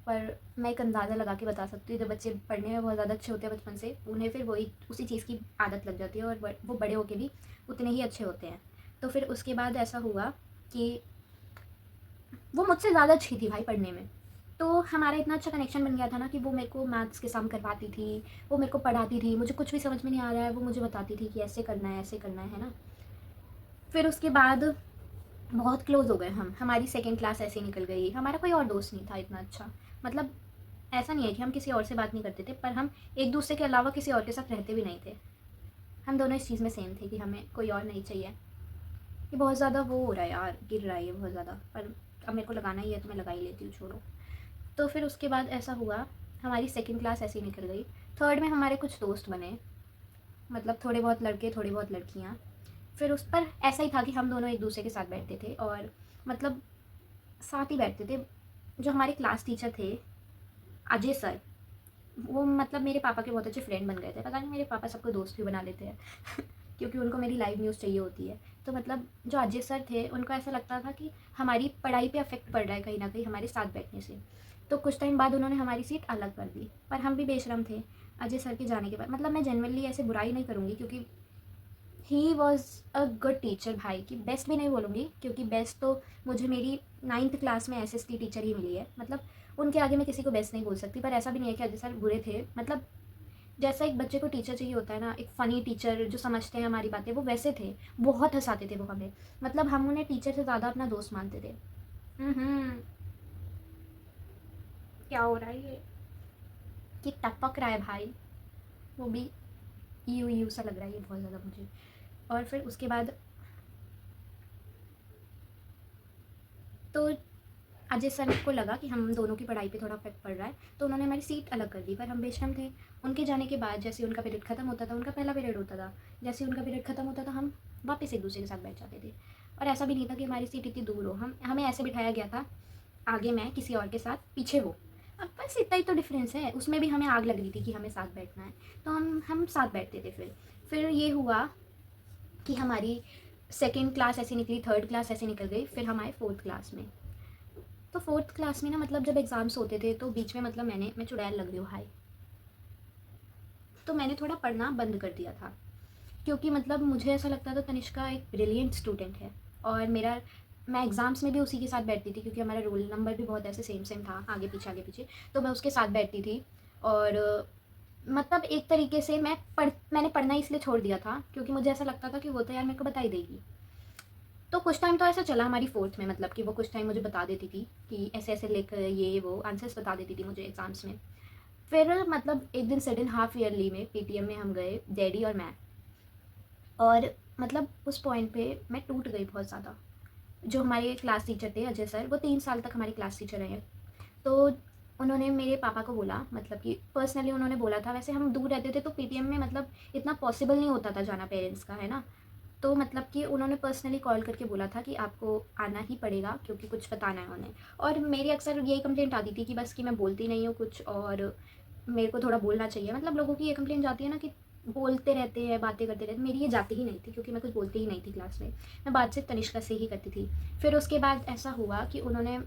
S1: पर मैं एक अंदाज़ा लगा के बता सकती हूँ, जब बच्चे पढ़ने में बहुत ज़्यादा अच्छे होते हैं बचपन से, उन्हें फिर वही उसी चीज़ की आदत लग जाती है, और वो बड़े होके भी उतने ही अच्छे होते हैं। तो फिर उसके बाद ऐसा हुआ कि वो मुझसे ज़्यादा अच्छी थी भाई पढ़ने में। तो हमारा इतना अच्छा कनेक्शन बन गया था ना, कि वो मेरे को मैथ्स के सम करवाती थी, वो मेरे को पढ़ाती थी, मुझे कुछ भी समझ में नहीं आ रहा है वो मुझे बताती थी कि ऐसे करना है, ऐसे करना है ना। फिर उसके बाद बहुत क्लोज हो गए हम, हमारी सेकंड क्लास ऐसे ही निकल गई, हमारा कोई और दोस्त नहीं था इतना अच्छा। मतलब ऐसा नहीं है कि हम किसी और से बात नहीं करते थे, पर हम एक दूसरे के अलावा किसी और के साथ रहते भी नहीं थे। हम दोनों इस चीज़ में सेम थे कि हमें कोई और नहीं चाहिए। ये बहुत ज़्यादा वो हो रहा है यार, गिर रहा है ये बहुत ज़्यादा, पर अब मेरे को लगाना ही है तो मैं लगा ही लेती हूँ, छोड़ो। तो फिर उसके बाद ऐसा हुआ, हमारी सेकंड क्लास ऐसे ही निकल गई। थर्ड में हमारे कुछ दोस्त बने, मतलब थोड़े बहुत लड़के थोड़ी बहुत लड़कियाँ। फिर उस पर ऐसा ही था कि हम दोनों एक दूसरे के साथ बैठते थे, और मतलब साथ ही बैठते थे। जो हमारे क्लास टीचर थे, अजय सर, वो मतलब मेरे पापा के बहुत अच्छे फ्रेंड बन गए थे। पता नहीं मेरे पापा सबको दोस्त भी बना लेते हैं क्योंकि उनको मेरी लाइव न्यूज़ चाहिए होती है। तो मतलब जो अजय सर थे, उनको ऐसा लगता था कि हमारी पढ़ाई पे अफेक्ट पड़ रहा है कहीं ना कहीं हमारे साथ बैठने से। तो कुछ टाइम बाद उन्होंने हमारी सीट अलग कर दी, पर हम भी बेशरम थे। अजय सर के जाने के बाद, मतलब मैं जनरली ऐसे बुराई नहीं करूँगी, क्योंकि he was a good teacher भाई, कि बेस्ट भी नहीं बोलूँगी, क्योंकि बेस्ट तो मुझे मेरी 9th क्लास में एसएसटी टीचर ही मिली है। मतलब उनके आगे मैं किसी को बेस्ट नहीं बोल सकती, पर ऐसा भी नहीं है कि अजय सर बुरे थे। मतलब जैसा एक बच्चे को टीचर चाहिए होता है ना, एक फ़नी टीचर जो समझते हैं हमारी बातें, वो वैसे थे। बहुत हँसाते थे वो हमें, मतलब हम उन्हें टीचर से ज़्यादा अपना दोस्त मानते थे। क्या हो रहा है कि टपक रहा है भाई, वो भी यू यू सा लग रहा है ये बहुत ज़्यादा मुझे। और फिर उसके बाद तो अजय सर को लगा कि हम दोनों की पढ़ाई पे थोड़ा इफेक्ट पड़ रहा है, तो उन्होंने हमारी सीट अलग कर दी, पर हम बेशरम थे। उनके जाने के बाद जैसे उनका पीरियड ख़त्म होता था, उनका पहला पीरियड होता था, जैसे उनका पीरियड ख़त्म होता था हम वापस एक दूसरे के साथ बैठ जाते थे। और ऐसा भी नहीं था कि हमारी सीट इतनी दूर हो, हमें ऐसे बिठाया गया था, आगे मैं किसी और के साथ, पीछे वो। अब बस इतना ही तो डिफरेंस है, उसमें भी हमें आग लग रही थी कि हमें साथ बैठना है, तो हम साथ बैठते थे। फिर ये हुआ कि हमारी सेकेंड क्लास ऐसी निकली, थर्ड क्लास ऐसी निकल गई, फिर हमारे फोर्थ क्लास में। तो फोर्थ क्लास में ना मतलब जब एग्ज़ाम्स होते थे तो बीच में मतलब मैं चुड़ैल लग रही हूँ हाई, तो मैंने थोड़ा पढ़ना बंद कर दिया था, क्योंकि मतलब मुझे ऐसा लगता था तनिष्का एक ब्रिलियंट स्टूडेंट है, और मैं एग्ज़ाम्स में भी उसी के साथ बैठती थी, क्योंकि हमारा रोल नंबर भी बहुत ऐसे सेम सेम था, आगे पीछे, तो मैं उसके साथ बैठती थी। और मतलब एक तरीके से मैंने पढ़ना इसलिए छोड़ दिया था क्योंकि मुझे ऐसा लगता था कि वो तो यार मेरे को बता ही देगी। तो कुछ टाइम तो ऐसा चला हमारी फोर्थ में, मतलब कि वो कुछ टाइम मुझे बता देती थी कि ऐसे ऐसे लिख, ये वो आंसर्स बता देती थी मुझे एग्ज़ाम्स में। फिर मतलब एक दिन सडन हाफ ईयरली में पीटीएम में हम गए, डैडी और मैं, और मतलब उस पॉइंट पे मैं टूट गई बहुत ज़्यादा। जो हमारे क्लास टीचर थे अजय सर, वो 3 साल तक हमारी क्लास टीचर रहे हैं। तो उन्होंने मेरे पापा को बोला, मतलब कि पर्सनली उन्होंने बोला था, वैसे हम दूर रहते थे तो पीटीएम में मतलब इतना पॉसिबल नहीं होता था जाना पेरेंट्स का, है ना। तो मतलब कि उन्होंने पर्सनली कॉल करके बोला था कि आपको आना ही पड़ेगा क्योंकि कुछ बताना है उन्हें। और मेरी अक्सर यही कंप्लेंट आती थी कि बस कि मैं बोलती नहीं हूँ कुछ, और मेरे को थोड़ा बोलना चाहिए। मतलब लोगों की ये कंप्लेंट जाती है ना कि बोलते रहते हैं, बातें करते रहते हैं, मेरी ये जाती ही नहीं थी क्योंकि मैं कुछ बोलती ही नहीं थी क्लास में। मैं बात सिर्फ तनिष्का से ही करती थी। फिर उसके बाद ऐसा हुआ कि उन्होंने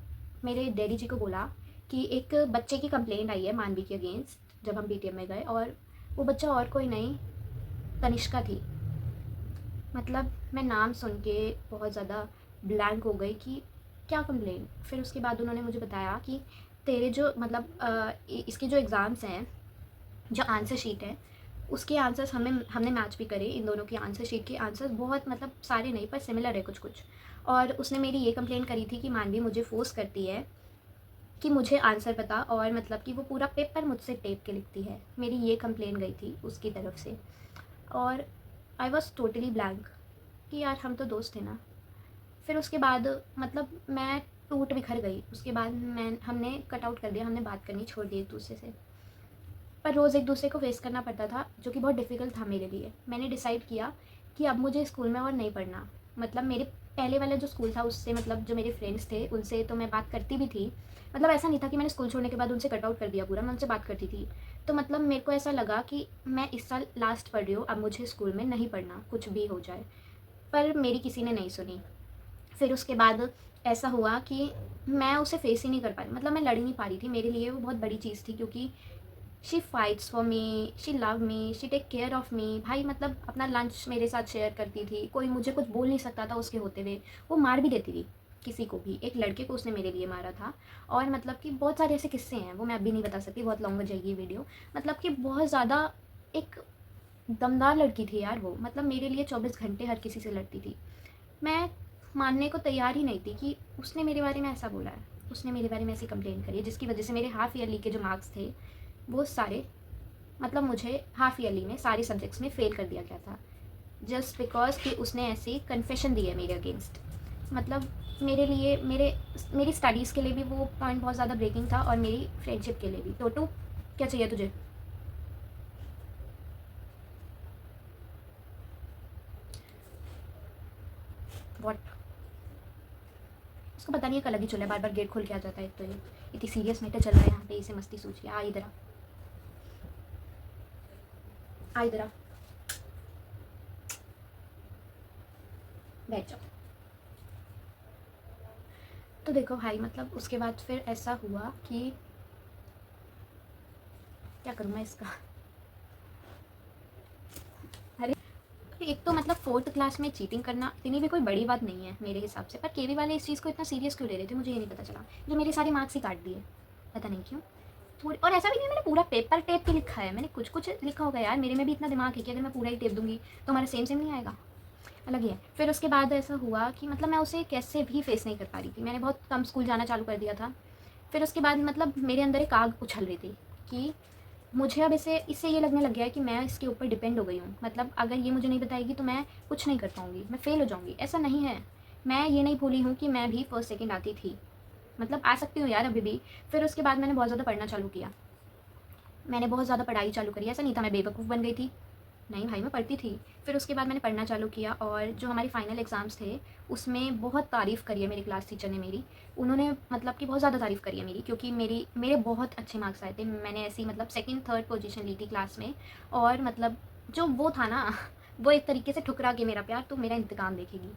S1: मेरे डैडी जी को बोला कि एक बच्चे की कंप्लेंट आई है मानवी के अगेंस्ट, जब हम पीटीएम में गए, और वो बच्चा और कोई नहीं, तनिष्का थी। मतलब मैं नाम सुन के बहुत ज़्यादा ब्लैंक हो गई कि क्या कंप्लेंट। फिर उसके बाद उन्होंने मुझे बताया कि तेरे जो मतलब इसके जो एग्ज़ाम्स हैं, जो आंसर शीट है, उसके आंसर्स हमने मैच भी करे। इन दोनों की आंसर शीट के आंसर्स बहुत मतलब सारे नहीं पर सिमिलर है कुछ कुछ। और उसने मेरी ये कंप्लेंट करी थी कि मानवी मुझे फोर्स करती है कि मुझे आंसर पता, और मतलब कि वो पूरा पेपर मुझसे टेप के लिखती है। मेरी ये कंप्लेंट गई थी उसकी तरफ से। और आई वॉज टोटली ब्लैंक कि यार हम तो दोस्त थे ना। फिर उसके बाद मतलब मैं टूट बिखर गई। उसके बाद हमने कट आउट कर दिया, हमने बात करनी छोड़ दी एक दूसरे से। पर रोज़ एक दूसरे को फेस करना पड़ता था, जो कि बहुत डिफ़िकल्ट था मेरे लिए। मैंने डिसाइड किया कि अब मुझे स्कूल में और नहीं पढ़ना। मतलब मेरे पहले वाला जो स्कूल था उससे, मतलब जो मेरे फ्रेंड्स थे उनसे तो मैं बात करती भी थी। मतलब ऐसा नहीं था कि मैंने स्कूल छोड़ने के बाद उनसे कट आउट कर दिया पूरा, मैं उनसे बात करती थी। तो मतलब मेरे को ऐसा लगा कि मैं इस साल लास्ट पढ़ रही हूँ, अब मुझे स्कूल में नहीं पढ़ना, कुछ भी हो जाए। पर मेरी किसी ने नहीं सुनी। फिर उसके बाद ऐसा हुआ कि मैं उसे फेस ही नहीं कर पा रही, मतलब मैं लड़ ही नहीं पा रही थी। मेरे लिए वो बहुत बड़ी चीज़ थी क्योंकि she fights for me, she love me, she take care of me. भाई मतलब अपना लंच मेरे साथ शेयर करती थी, कोई मुझे कुछ बोल नहीं सकता था उसके होते हुए। वो मार भी देती थी किसी को भी। एक लड़के को उसने मेरे लिए मारा था। और मतलब कि बहुत सारे ऐसे किस्से हैं, वो मैं अभी नहीं बता सकती, बहुत लॉन्ग हो जाएगी वीडियो। मतलब कि बहुत ज़्यादा एक दमदार लड़की थी यार वो। मतलब मेरे लिए 24 घंटे हर किसी से लड़ती थी। मैं मानने को तैयार ही नहीं थी कि उसने मेरे बारे में ऐसा बोला है, उसने मेरे बारे में ऐसी कंप्लेंट करी है, जिसकी वजह से मेरे हाफ ईयरली के जो मार्क्स थे वो सारे, मतलब मुझे हाफ ईयरली में सारे सब्जेक्ट्स में फ़ेल कर दिया गया था, जस्ट बिकॉज कि उसने ऐसी कन्फेशन दी है मेरे अगेंस्ट। मतलब मेरे लिए, मेरी स्टडीज़ के लिए भी वो पॉइंट बहुत ज़्यादा ब्रेकिंग था, और मेरी फ्रेंडशिप के लिए भी। टोटू, क्या चाहिए तुझे? वॉट? उसको पता नहीं है, कल ही चला, बार बार गेट खोल के आ जाता है। तो ये इतनी सीरियस मैटर चल रहा है यहाँ पे, इसे मस्ती सोच आ इधर आ इधर आ, बैठ जाओ। तो देखो भाई, मतलब उसके बाद फिर ऐसा हुआ कि क्या करूँ मैं इसका। अरे, एक तो मतलब फोर्थ क्लास में चीटिंग करना इतनी भी कोई बड़ी बात नहीं है मेरे हिसाब से, पर केवी वाले इस चीज़ को इतना सीरियस क्यों ले रहे थे मुझे ये नहीं पता चला। जो मेरे सारे मार्क्स ही काट दिए, पता नहीं क्यों। थोड़ी, और ऐसा भी नहीं मैंने पूरा पेपर टेप के लिखा है, मैंने कुछ कुछ लिखा होगा यार। मेरे में भी इतना दिमाग है कि अगर मैं पूरा ही टेप दूंगी तो हमारा सेम सेम नहीं आएगा, अलग ही है। फिर उसके बाद ऐसा हुआ कि मतलब मैं उसे कैसे भी फेस नहीं कर पा रही थी। मैंने बहुत कम स्कूल जाना चालू कर दिया था। फिर उसके बाद मतलब मेरे अंदर एक आग उछल रही थी कि मुझे अब इसे इससे ये लगने लग गया है कि मैं इसके ऊपर डिपेंड हो गई हूँ। मतलब अगर ये मुझे नहीं बताएगी तो मैं कुछ नहीं कर पाऊँगी, मैं फ़ेल हो जाऊँगी। ऐसा नहीं है, मैं ये नहीं भूली हूँ कि मैं भी फर्स्ट सेकंड आती थी। मतलब आ सकती हूँ यार अभी भी। फिर उसके बाद मैंने बहुत ज़्यादा पढ़ना चालू किया, मैंने बहुत ज़्यादा पढ़ाई चालू करी। ऐसा नहीं था मैं बेवकूफ़ बन गई थी, नहीं भाई मैं पढ़ती थी। फिर उसके बाद मैंने पढ़ना चालू किया और जो हमारे फाइनल एग्ज़ाम्स थे उसमें बहुत तारीफ़ करी है मेरी क्लास टीचर ने मेरी। उन्होंने मतलब कि बहुत ज़्यादा तारीफ़ करी है मेरी, क्योंकि मेरे बहुत अच्छे मार्क्स आए थे। मैंने ऐसी मतलब सेकंड थर्ड पोजीशन ली थी क्लास में। और मतलब जो वो था ना वो एक तरीके से ठुकरा के मेरा प्यार, तो मेरा इंतकाम देखेगी।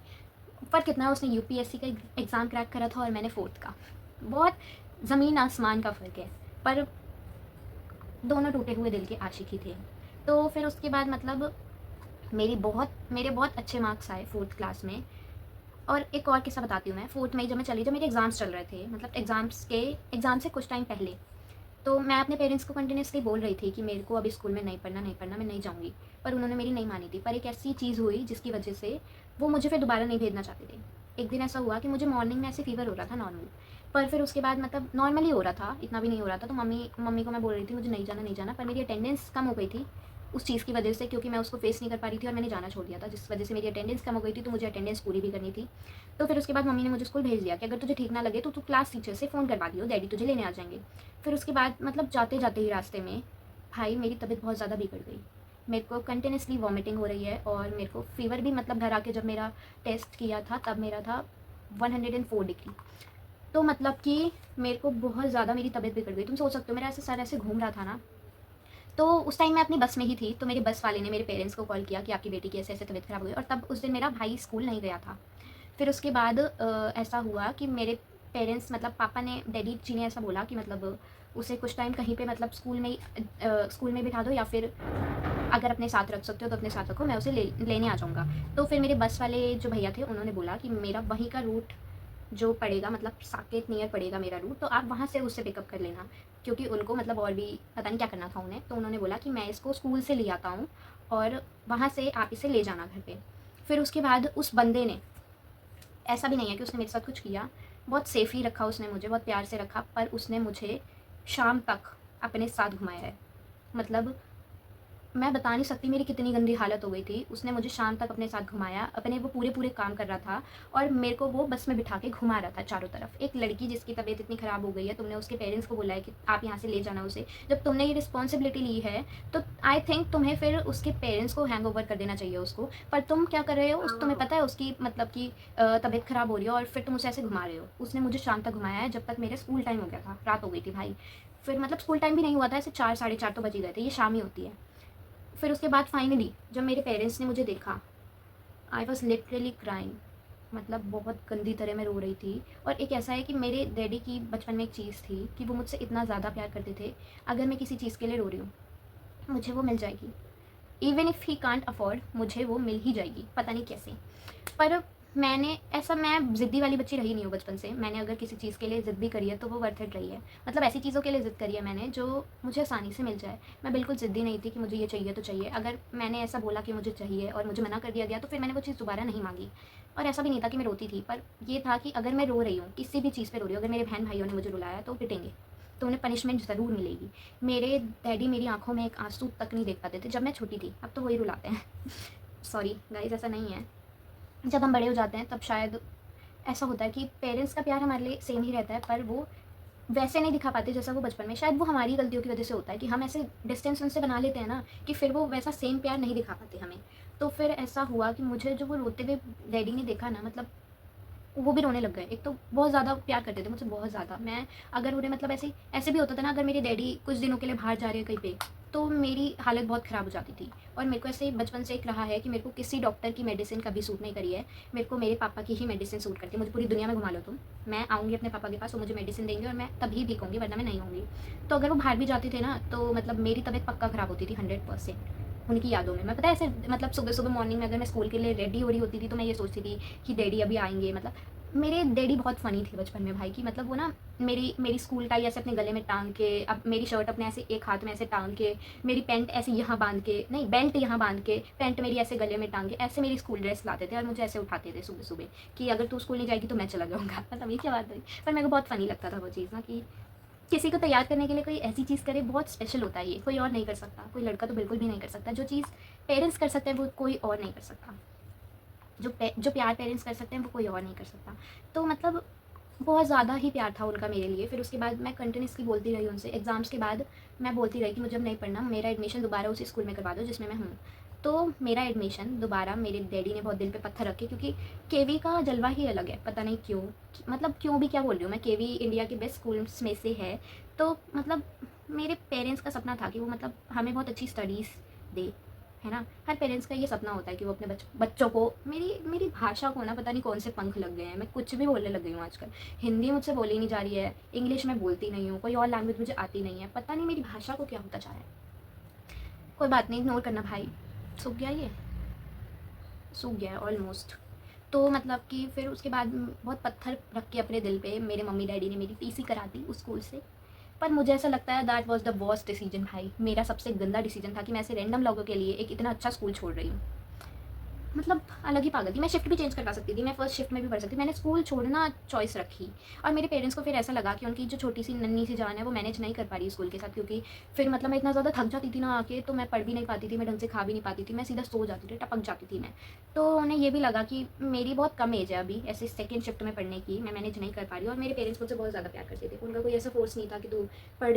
S1: फ़र्क कितना है, उसने यूपीएससी का एग्ज़ाम क्रैक करा था और मैंने फोर्थ का। बहुत ज़मीन आसमान का फ़र्क है, पर दोनों टूटे हुए दिल के आशिक ही थे। तो फिर उसके बाद मतलब मेरे बहुत अच्छे मार्क्स आए फोर्थ क्लास में। और एक और किस्सा बताती हूँ मैं। फोर्थ में जब मैं चली, जब मेरे एग्ज़ाम्स चल रहे थे, मतलब एग्ज़ाम से कुछ टाइम पहले, तो मैं अपने पेरेंट्स को कंटिन्यूसली बोल रही थी कि मेरे को अभी स्कूल में नहीं पढ़ना, नहीं पढ़ना, मैं नहीं जाऊँगी। पर उन्होंने मेरी नहीं मानी थी। पर एक ऐसी चीज़ हुई जिसकी वजह से वो मुझे फिर दोबारा नहीं भेजना चाहते थे। एक दिन ऐसा हुआ कि मुझे मॉर्निंग में ऐसे फ़ीवर हो रहा था नॉर्मल, पर फिर उसके बाद मतलब नॉर्मली हो रहा था, इतना भी नहीं हो रहा था। तो मम्मी को मैं बोल रही थी मुझे नहीं जाना, नहीं जाना, पर मेरी अटेंडेंस कम हो गई थी उस चीज़ की वजह से, क्योंकि मैं उसको फेस नहीं कर पा रही थी और मैंने जाना छोड़ दिया था, जिस वजह से मेरी अटेंडेंस कम हो गई थी। तो मुझे अटेंडेंस पूरी भी करनी थी। तो फिर उसके बाद मम्मी ने मुझे स्कूल भेज दिया कि अगर तुझे ठीक ना लगे तो तू क्लास टीचर से फ़ोन करवा दियो, डैडी तुझे लेने आ जाएंगे। फिर उसके बाद मतलब जाते जाते ही रास्ते में भाई मेरी तबीयत बहुत ज़्यादा बिगड़ गई। मेरे को कंटिन्यूसली वॉमिटिंग हो रही है और मेरे को फ़ीवर भी, मतलब घर आके जब मेरा टेस्ट किया था तब मेरा था 104 डिग्री। तो मतलब कि मेरे को बहुत ज़्यादा मेरी तबीयत बिगड़ गई। तुम सोच सकते हो मेरा ऐसे सर ऐसे घूम रहा था ना। तो उस टाइम मैं अपनी बस में ही थी, तो मेरे बस वाले ने मेरे पेरेंट्स को कॉल किया कि आपकी बेटी की ऐसे ऐसे तबीयत ख़राब हो गई। और तब उस दिन मेरा भाई स्कूल नहीं गया था। फिर उसके बाद ऐसा हुआ कि मेरे पेरेंट्स, मतलब पापा ने, डैडी जी ने ऐसा बोला कि मतलब उसे कुछ टाइम कहीं पे मतलब स्कूल में बिठा दो, या फिर अगर अपने साथ रख सकते हो तो अपने साथ रखो, मैं उसे लेने आ जाऊँगा। तो फिर मेरे बस वाले जो भैया थे उन्होंने बोला कि मेरा वहीं का रूट जो पड़ेगा, मतलब साकेत नियर पड़ेगा मेरा रूट, तो आप वहाँ से उससे पिकअप कर लेना। क्योंकि उनको मतलब और भी पता नहीं क्या करना था उन्हें, तो उन्होंने बोला कि मैं इसको स्कूल से ले आता हूँ और वहाँ से आप इसे ले जाना घर पे। फिर उसके बाद उस बंदे ने, ऐसा भी नहीं है कि उसने मेरे साथ कुछ किया, बहुत सेफ ही रखा उसने मुझे, बहुत प्यार से रखा, पर उसने मुझे शाम तक अपने साथ घुमाया है। मतलब मैं बता नहीं सकती मेरी कितनी गंदी हालत हो गई थी। उसने मुझे शाम तक अपने साथ घुमाया, अपने वो पूरे काम कर रहा था और मेरे को वो बस में बिठा के घुमा रहा था चारों तरफ। एक लड़की जिसकी तबीयत इतनी ख़राब हो गई है, तुमने उसके पेरेंट्स को बोला है कि आप यहाँ से ले जाना उसे। जब तुमने ये रिस्पॉन्सिबिलिटी ली है तो आई थिंक तुम्हें फिर उसके पेरेंट्स को हैंड ओवर कर देना चाहिए उसको। पर तुम क्या कर रहे हो, तुम्हें पता है उसकी मतलब कि तबीयत ख़राब हो रही है और फिर तुम उसे ऐसे घुमा रहे हो। उसने मुझे शाम तक घुमाया है, जब तक मेरे स्कूल टाइम हो गया था, रात हो गई थी भाई। फिर मतलब स्कूल टाइम भी नहीं हुआ था, ऐसे 4 साढ़े 4 तो बज ही गए थे, ये शाम ही होती है। फिर उसके बाद फाइनली जब मेरे पेरेंट्स ने मुझे देखा, आई वॉज लिटरली क्राइंग। मतलब बहुत गंदी तरह मैं रो रही थी। और एक ऐसा है कि मेरे डैडी की बचपन में एक चीज़ थी कि वो मुझसे इतना ज़्यादा प्यार करते थे, अगर मैं किसी चीज़ के लिए रो रही हूँ मुझे वो मिल जाएगी। Even if he can't afford, मुझे वो मिल ही जाएगी, पता नहीं कैसे। पर मैं ज़िद्दी वाली बच्ची रही नहीं हूँ बचपन से। मैंने अगर किसी चीज़ के लिए ज़िद भी करी है तो वो वर्थ इट रही है। मतलब ऐसी चीज़ों के लिए ज़िद करी है मैंने जो मुझे आसानी से मिल जाए। मैं बिल्कुल ज़िद्दी नहीं थी कि मुझे ये चाहिए तो चाहिए। अगर मैंने ऐसा बोला कि मुझे चाहिए और मुझे मना कर दिया गया तो फिर मैंने वो चीज़ दोबारा नहीं मांगी। और ऐसा भी नहीं था कि मैं रोती थी, पर ये था कि अगर मैं रो रही हूँ, किसी भी चीज़ पर रो रही हूँ, अगर मेरे बहन भाइयों ने मुझे रुलाया तो पिटेंगे, तो उन्हें पनिशमेंट ज़रूर मिलेगी। मेरे डैडी मेरी आंखों में एक आंसू तक नहीं देख पाते थे जब मैं छोटी थी। अब तो वही रुलाते हैं। सॉरी गाइस, ऐसा नहीं है। जब हम बड़े हो जाते हैं तब शायद ऐसा होता है कि पेरेंट्स का प्यार हमारे लिए सेम ही रहता है, पर वो वैसे नहीं दिखा पाते जैसा वो बचपन में। शायद वो हमारी गलतियों की वजह से होता है कि हम ऐसे डिस्टेंस उनसे बना लेते हैं ना, कि फिर वो वैसा सेम प्यार नहीं दिखा पाते हमें। तो फिर ऐसा हुआ कि मुझे जो वो रोते हुए डैडी ने देखा ना, मतलब वो भी रोने लग गए। एक तो बहुत ज़्यादा प्यार करते थे मुझसे, बहुत ज़्यादा। मैं अगर उन्हें मतलब ऐसे ऐसे भी होता था ना, अगर मेरे डैडी कुछ दिनों के लिए बाहर जा रहे हैं कहीं पे, तो मेरी हालत बहुत ख़राब हो जाती थी। और मेरे को ऐसे बचपन से एक रहा है कि मेरे को किसी डॉक्टर की मेडिसिन कभी सूट नहीं करी है। मेरे को मेरे पापा की ही मेडिसिन सूट करती है। मुझे पूरी दुनिया में घुमा लो तुम, मैं आऊँगी अपने पापा के पास, वो मुझे मेडिसिन देंगे और मैं तभी ठीक होंगी, वरना मैं नहीं होंगी। तो अगर वो बाहर भी जाते थे ना, तो मतलब मेरी तबीयत पक्का ख़राब होती थी 100%। उनकी यादों में मैं, पता है ऐसे, मतलब सुबह सुबह मॉर्निंग में अगर मैं स्कूल के लिए रेडी हो रही होती थी तो मैं ये सोचती थी कि डैडी अभी आएंगे। मतलब मेरे डैडी बहुत फ़नी थे बचपन में भाई, कि मतलब वो ना मेरी स्कूल टाई ऐसे अपने गले में टांग के, अब मेरी शर्ट अपने ऐसे एक हाथ में ऐसे टांग के, मेरी पैंट ऐसे यहाँ बांध के, नहीं बेल्ट यहाँ बांध के, पैंट मेरी ऐसे गले में टांग के, ऐसे मेरी स्कूल ड्रेस लाते थे और मुझे ऐसे उठाते थे सुबह सुबह कि अगर तू स्कूल नहीं जाएगी तो मैं चला जाऊँगा। मतलब ये क्या बात हुई। पर मेरे को बहुत फ़नी लगता था वो चीज़ ना, कि किसी को तैयार करने के लिए कोई ऐसी चीज़ करे, बहुत स्पेशल होता है ये, कोई और नहीं कर सकता। कोई लड़का तो बिल्कुल भी नहीं कर सकता। जो चीज़ पेरेंट्स कर सकते हैं वो कोई और नहीं कर सकता। जो प्यार पेरेंट्स कर सकते हैं वो कोई और नहीं कर सकता। तो मतलब बहुत ज़्यादा ही प्यार था उनका मेरे लिए। फिर उसके बाद मैं कंटिन्यूअसली बोलती रही उनसे, एग्ज़ाम्स के बाद मैं बोलती रही कि मुझे अब नहीं पढ़ना, मेरा एडमिशन दोबारा उसी स्कूल में करवा दो जिसमें मैं हूँ। तो मेरा एडमिशन दोबारा मेरे डैडी ने बहुत दिल पे पत्थर रखे, क्योंकि केवी का जलवा ही अलग है, पता नहीं क्यों, मतलब क्यों भी क्या बोल रही हूँ मैं, केवी इंडिया के बेस्ट स्कूल्स में से है। तो मतलब मेरे पेरेंट्स का सपना था कि वो मतलब हमें बहुत अच्छी स्टडीज़ दे, है ना। हर पेरेंट्स का ये सपना होता है कि वो अपने बच्चों को, मेरी मेरी भाषा को ना पता नहीं कौन से पंख लग गए हैं, मैं कुछ भी बोलने लग गई हूँ आजकल। हिंदी मुझसे बोली नहीं जा रही है, इंग्लिश में बोलती नहीं हूँ, कोई और लैंग्वेज मुझे आती नहीं है, पता नहीं मेरी भाषा को क्या होता जा रहा है। कोई बात नहीं, इग्नोर करना भाई। सूख गया, ये सूख गया है ऑलमोस्ट। तो मतलब कि फिर उसके बाद बहुत पत्थर रख के अपने दिल पे मेरे मम्मी डैडी ने मेरी टीसी करा दी उस स्कूल से। पर मुझे ऐसा लगता है that was the worst decision भाई, मेरा सबसे गंदा डिसीजन था कि मैं ऐसे रैंडम लोगों के लिए एक इतना अच्छा स्कूल छोड़ रही हूँ। मतलब अलग ही पागल थी। मैं शिफ्ट भी चेंज करवा सकती थी, मैं फर्स्ट शिफ्ट में भी पढ़ सकती थी, मैंने स्कूल छोड़ना चॉइस रखी। और मेरे पेरेंट्स को फिर ऐसा लगा कि उनकी जो छोटी सी नन्ही सी जान है वो मैनेज नहीं कर पा रही स्कूल के साथ, क्योंकि फिर मतलब मैं इतना ज़्यादा थक जाती थी ना आके, तो मैं पढ़ भी नहीं पाती थी, मैं ढंग से खा भी नहीं पाती थी, मैं सीधा सो जाती थी, टपक जाती थी मैं। तो उन्हें ये भी लगा कि मेरी बहुत कम एज है अभी ऐसे सेकेंड शिफ्ट में पढ़ने की, मैं मैनेज नहीं कर पा रही हूँ। और मेरे पेरेंट्स मुझसे बहुत ज़्यादा प्यार करते थे, उनका कोई ऐसा फोर्स नहीं था कि तू पढ़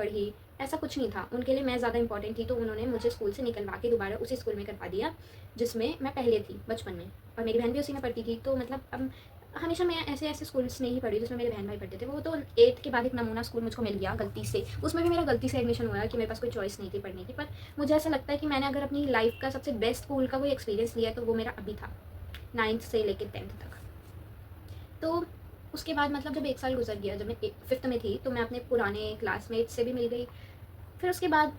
S1: ही, ऐसा कुछ नहीं था, उनके लिए मैं ज़्यादा इंपॉर्टेंट थी। तो उन्होंने मुझे स्कूल से निकलवा के दोबारा उसी स्कूल में करवा दिया जिसमें मैं पहले थी बचपन में, और मेरी बहन भी उसी में पढ़ती थी। तो मतलब अब हमेशा मैं ऐसे ऐसे स्कूल्स में ही पढ़ी जिसमें मेरे बहन भाई पढ़ते थे। वो तो 8th के बाद एक नमूना स्कूल मुझको मिल गया गलती से, उसमें भी मेरा गलती से एडमिशन हुआ कि मेरे पास कोई चॉइस नहीं थी पढ़ने की। पर मुझे ऐसा लगता है कि मैंने अगर अपनी लाइफ का सबसे बेस्ट स्कूल का कोई एक्सपीरियंस लिया है तो वो मेरा अभी था, 9th से लेकर 10th तक। तो उसके बाद मतलब जब 1 साल गुजर गया, जब मैं 5th में थी, तो मैं अपने पुराने क्लासमेट से भी मिल गई। फिर उसके बाद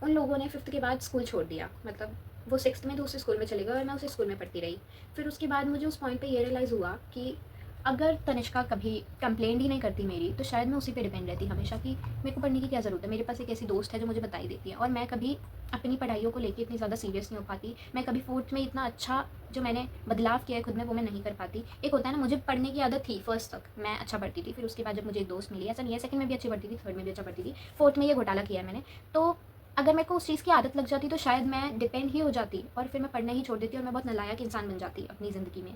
S1: उन लोगों ने 5th के बाद स्कूल छोड़ दिया, मतलब वो 6th में दूसरे स्कूल में चले गए और मैं उसी स्कूल में पढ़ती रही। फिर उसके बाद मुझे उस पॉइंट पे ये रियलाइज़ हुआ कि अगर तनिष्का कभी कंप्लेंट ही नहीं करती मेरी, तो शायद मैं उसी पे डिपेंड रहती हमेशा कि मेरे को पढ़ने की क्या ज़रूरत है, मेरे पास एक ऐसी दोस्त है जो मुझे बताई देती है। और मैं कभी अपनी पढ़ाइयों को लेकर इतनी ज़्यादा सीरियस नहीं हो पाती, मैं कभी 4th में इतना अच्छा जो मैंने बदलाव किया है खुद में वो मैं नहीं कर पाती। एक होता है ना, मुझे पढ़ने की आदत थी, फर्स्ट तक मैं अच्छा पढ़ती थी, फिर उसके बाद जब मुझे एक दोस्त मिली, ऐसा नहीं है सेकंड में भी अच्छी पढ़ती थी, थर्ड में भी अच्छा पढ़ती थी, 4th में ये घोटाला किया है मैंने। तो अगर मेरे को उस चीज़ की आदत लग जाती तो शायद मैं डिपेंड ही हो जाती और फिर मैं पढ़ना ही छोड़ देती और मैं बहुत नालायक इंसान बन जाती अपनी ज़िंदगी में।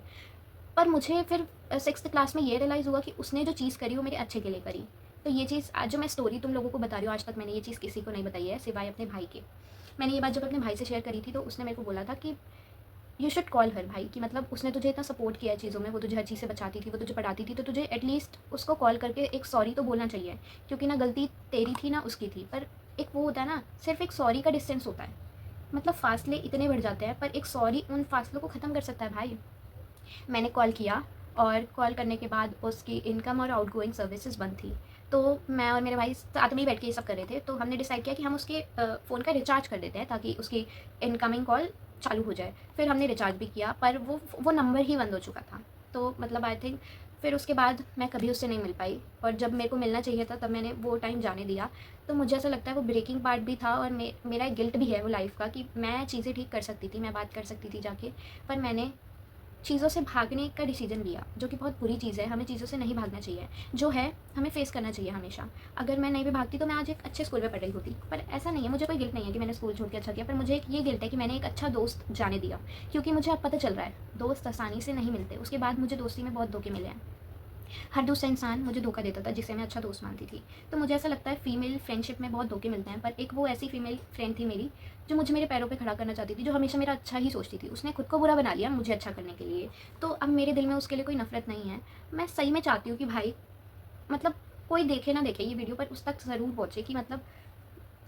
S1: पर मुझे फिर 6th क्लास में ये रियलाइज़ हुआ कि उसने जो चीज़ करी वो मेरे अच्छे के लिए करी। तो ये चीज़ आज जो मैं स्टोरी तुम लोगों को बता रही हूँ, आज तक मैंने ये चीज़ किसी को नहीं बताई है सिवाय अपने भाई के। मैंने ये बात जब अपने भाई से शेयर करी थी तो उसने मेरे को बोला था कि यू शुड कॉल हर भाई, कि मतलब उसने तुझे इतना सपोर्ट किया है चीज़ों में, वो तुझे हर चीज़ से बचाती थी, वो तुझे पढ़ाती थी, तो तुझे एटलीस्ट उसको कॉल करके एक सॉरी तो बोलना चाहिए, क्योंकि ना गलती तेरी थी ना उसकी थी। पर एक वो होता है ना, सिर्फ एक सॉरी का डिस्टेंस होता है, मतलब फासले इतने बढ़ जाते हैं, पर एक सॉरी उन फासलों को ख़त्म कर सकता है भाई। मैंने कॉल किया और कॉल करने के बाद उसकी इनकम और आउटगोइंग सर्विसेज बंद थी। तो मैं और मेरे भाई साथ में ही बैठ के ये सब कर रहे थे, तो हमने डिसाइड किया कि हम उसके फ़ोन का रिचार्ज कर देते हैं ताकि उसकी इनकमिंग कॉल चालू हो जाए। फिर हमने रिचार्ज भी किया, पर वो नंबर ही बंद हो चुका था। तो मतलब आई थिंक फिर उसके बाद मैं कभी उससे नहीं मिल पाई, और जब मेरे को मिलना चाहिए था तब मैंने वो टाइम जाने दिया। तो मुझे ऐसा लगता है वो ब्रेकिंग पार्ट भी था, और मेरा एक गिल्ट भी है वो लाइफ़ का कि मैं चीज़ें ठीक कर सकती थी, मैं बात कर सकती थी जाके, पर मैंने चीज़ों से भागने का डिसीजन लिया, जो कि बहुत बुरी चीज़ है। हमें चीज़ों से नहीं भागना चाहिए, जो है हमें फेस करना चाहिए हमेशा। अगर मैं नहीं भी भागती तो मैं आज एक अच्छे स्कूल में पढ़ रही होती। पर ऐसा नहीं है, मुझे कोई गिल्ट नहीं है कि मैंने स्कूल छोड़ के अच्छा किया, पर मुझे एक ये गिल्ट है कि मैंने एक अच्छा दोस्त जाने दिया, क्योंकि मुझे अब पता चल रहा है दोस्त आसानी से नहीं मिलते। उसके बाद मुझे दोस्ती में बहुत धोखे मिले हैं। हर दूसरा इंसान मुझे धोखा देता था जिसे मैं अच्छा दोस्त मानती थी। तो मुझे ऐसा लगता है फीमेल फ्रेंडशिप में बहुत धोखे मिलते हैं, पर एक वो ऐसी फीमेल फ्रेंड थी मेरी जो मुझे मेरे पैरों पे खड़ा करना चाहती थी, जो हमेशा मेरा अच्छा ही सोचती थी। उसने खुद को बुरा बना लिया मुझे अच्छा करने के लिए। तो अब मेरे दिल में उसके लिए कोई नफरत नहीं है। मैं सही में चाहती हूँ कि भाई, मतलब कोई देखे ना देखे ये वीडियो, पर उस तक ज़रूर पहुँचे कि मतलब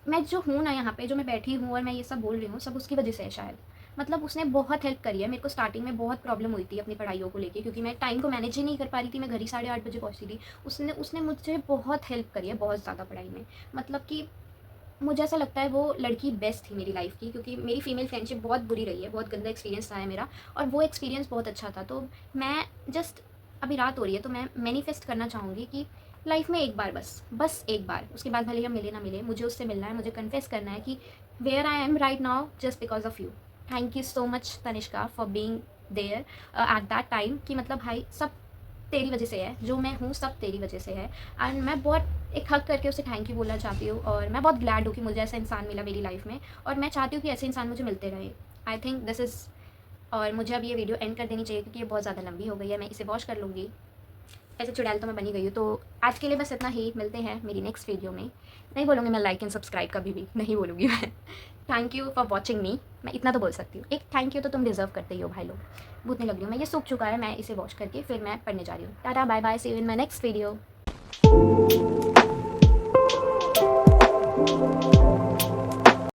S1: मैं जो हूँ ना यहाँ पे, जो मैं बैठी हूँ और मैं ये सब बोल रही हूँ, सब उसकी वजह से है शायद। मतलब उसने बहुत हेल्प करी है मेरे को। स्टार्टिंग में बहुत प्रॉब्लम हुई थी अपनी पढ़ाइयों को लेके, क्योंकि मैं टाइम को मैनेज ही नहीं कर पा रही थी, मैं घर ही 8:30 बजे पहुँचती थी। उसने मुझे बहुत हेल्प करी है, बहुत ज़्यादा पढ़ाई में। मतलब कि मुझे ऐसा लगता है वो लड़की बेस्ट थी मेरी लाइफ़ की, क्योंकि मेरी फीमेल फ्रेंडशिप बहुत बुरी रही है, बहुत गंदा एक्सपीरियंस रहा है मेरा, और वो एक्सपीरियंस बहुत अच्छा था। तो मैं जस्ट, अभी रात हो रही है तो मैं मैनिफेस्ट करना चाहूँगी कि लाइफ में एक बार, बस एक बार, उसके बाद भले ही हम मिले ना मिले, मुझे उससे मिलना है, मुझे कन्फेस करना है कि where I am right now just because of you. Thank you so much Tanishka for being there at that time, कि मतलब भाई सब तेरी वजह से है, जो मैं हूँ सब तेरी वजह से है। एंड मैं बहुत एक हक करके उसे थैंक यू बोलना चाहती हूँ, और मैं बहुत ग्लैड हूँ कि मुझे ऐसा इंसान मिला मेरी लाइफ में, और मैं चाहती हूँ कि ऐसे इंसान मुझे मिलते रहे। आई थिंक दिस इज़, और मुझे अब ये वीडियो एंड कर देनी चाहिए क्योंकि ये बहुत ज़्यादा लंबी हो गई है, मैं इसे वॉश कर लूँगी। ऐसे चुड़ैल तो मैं बनी गई हूँ। तो आज के लिए बस इतना ही, मिलते हैं मेरी नेक्स्ट वीडियो में। नहीं बोलूँगी मैं लाइक एंड सब्सक्राइब कभी भी नहीं बोलूँगी मैं। थैंक यू फॉर वॉचिंग मी, मैं इतना तो बोल सकती हूँ। एक थैंक यू तो तुम डिजर्व करते ही हो भाई लोग। भूतने लग रही हूँ मैं, ये सूख चुका है, मैं इसे वॉश करके फिर मैं पढ़ने जा रही हूँ। Tata bye bye, see you in my next video.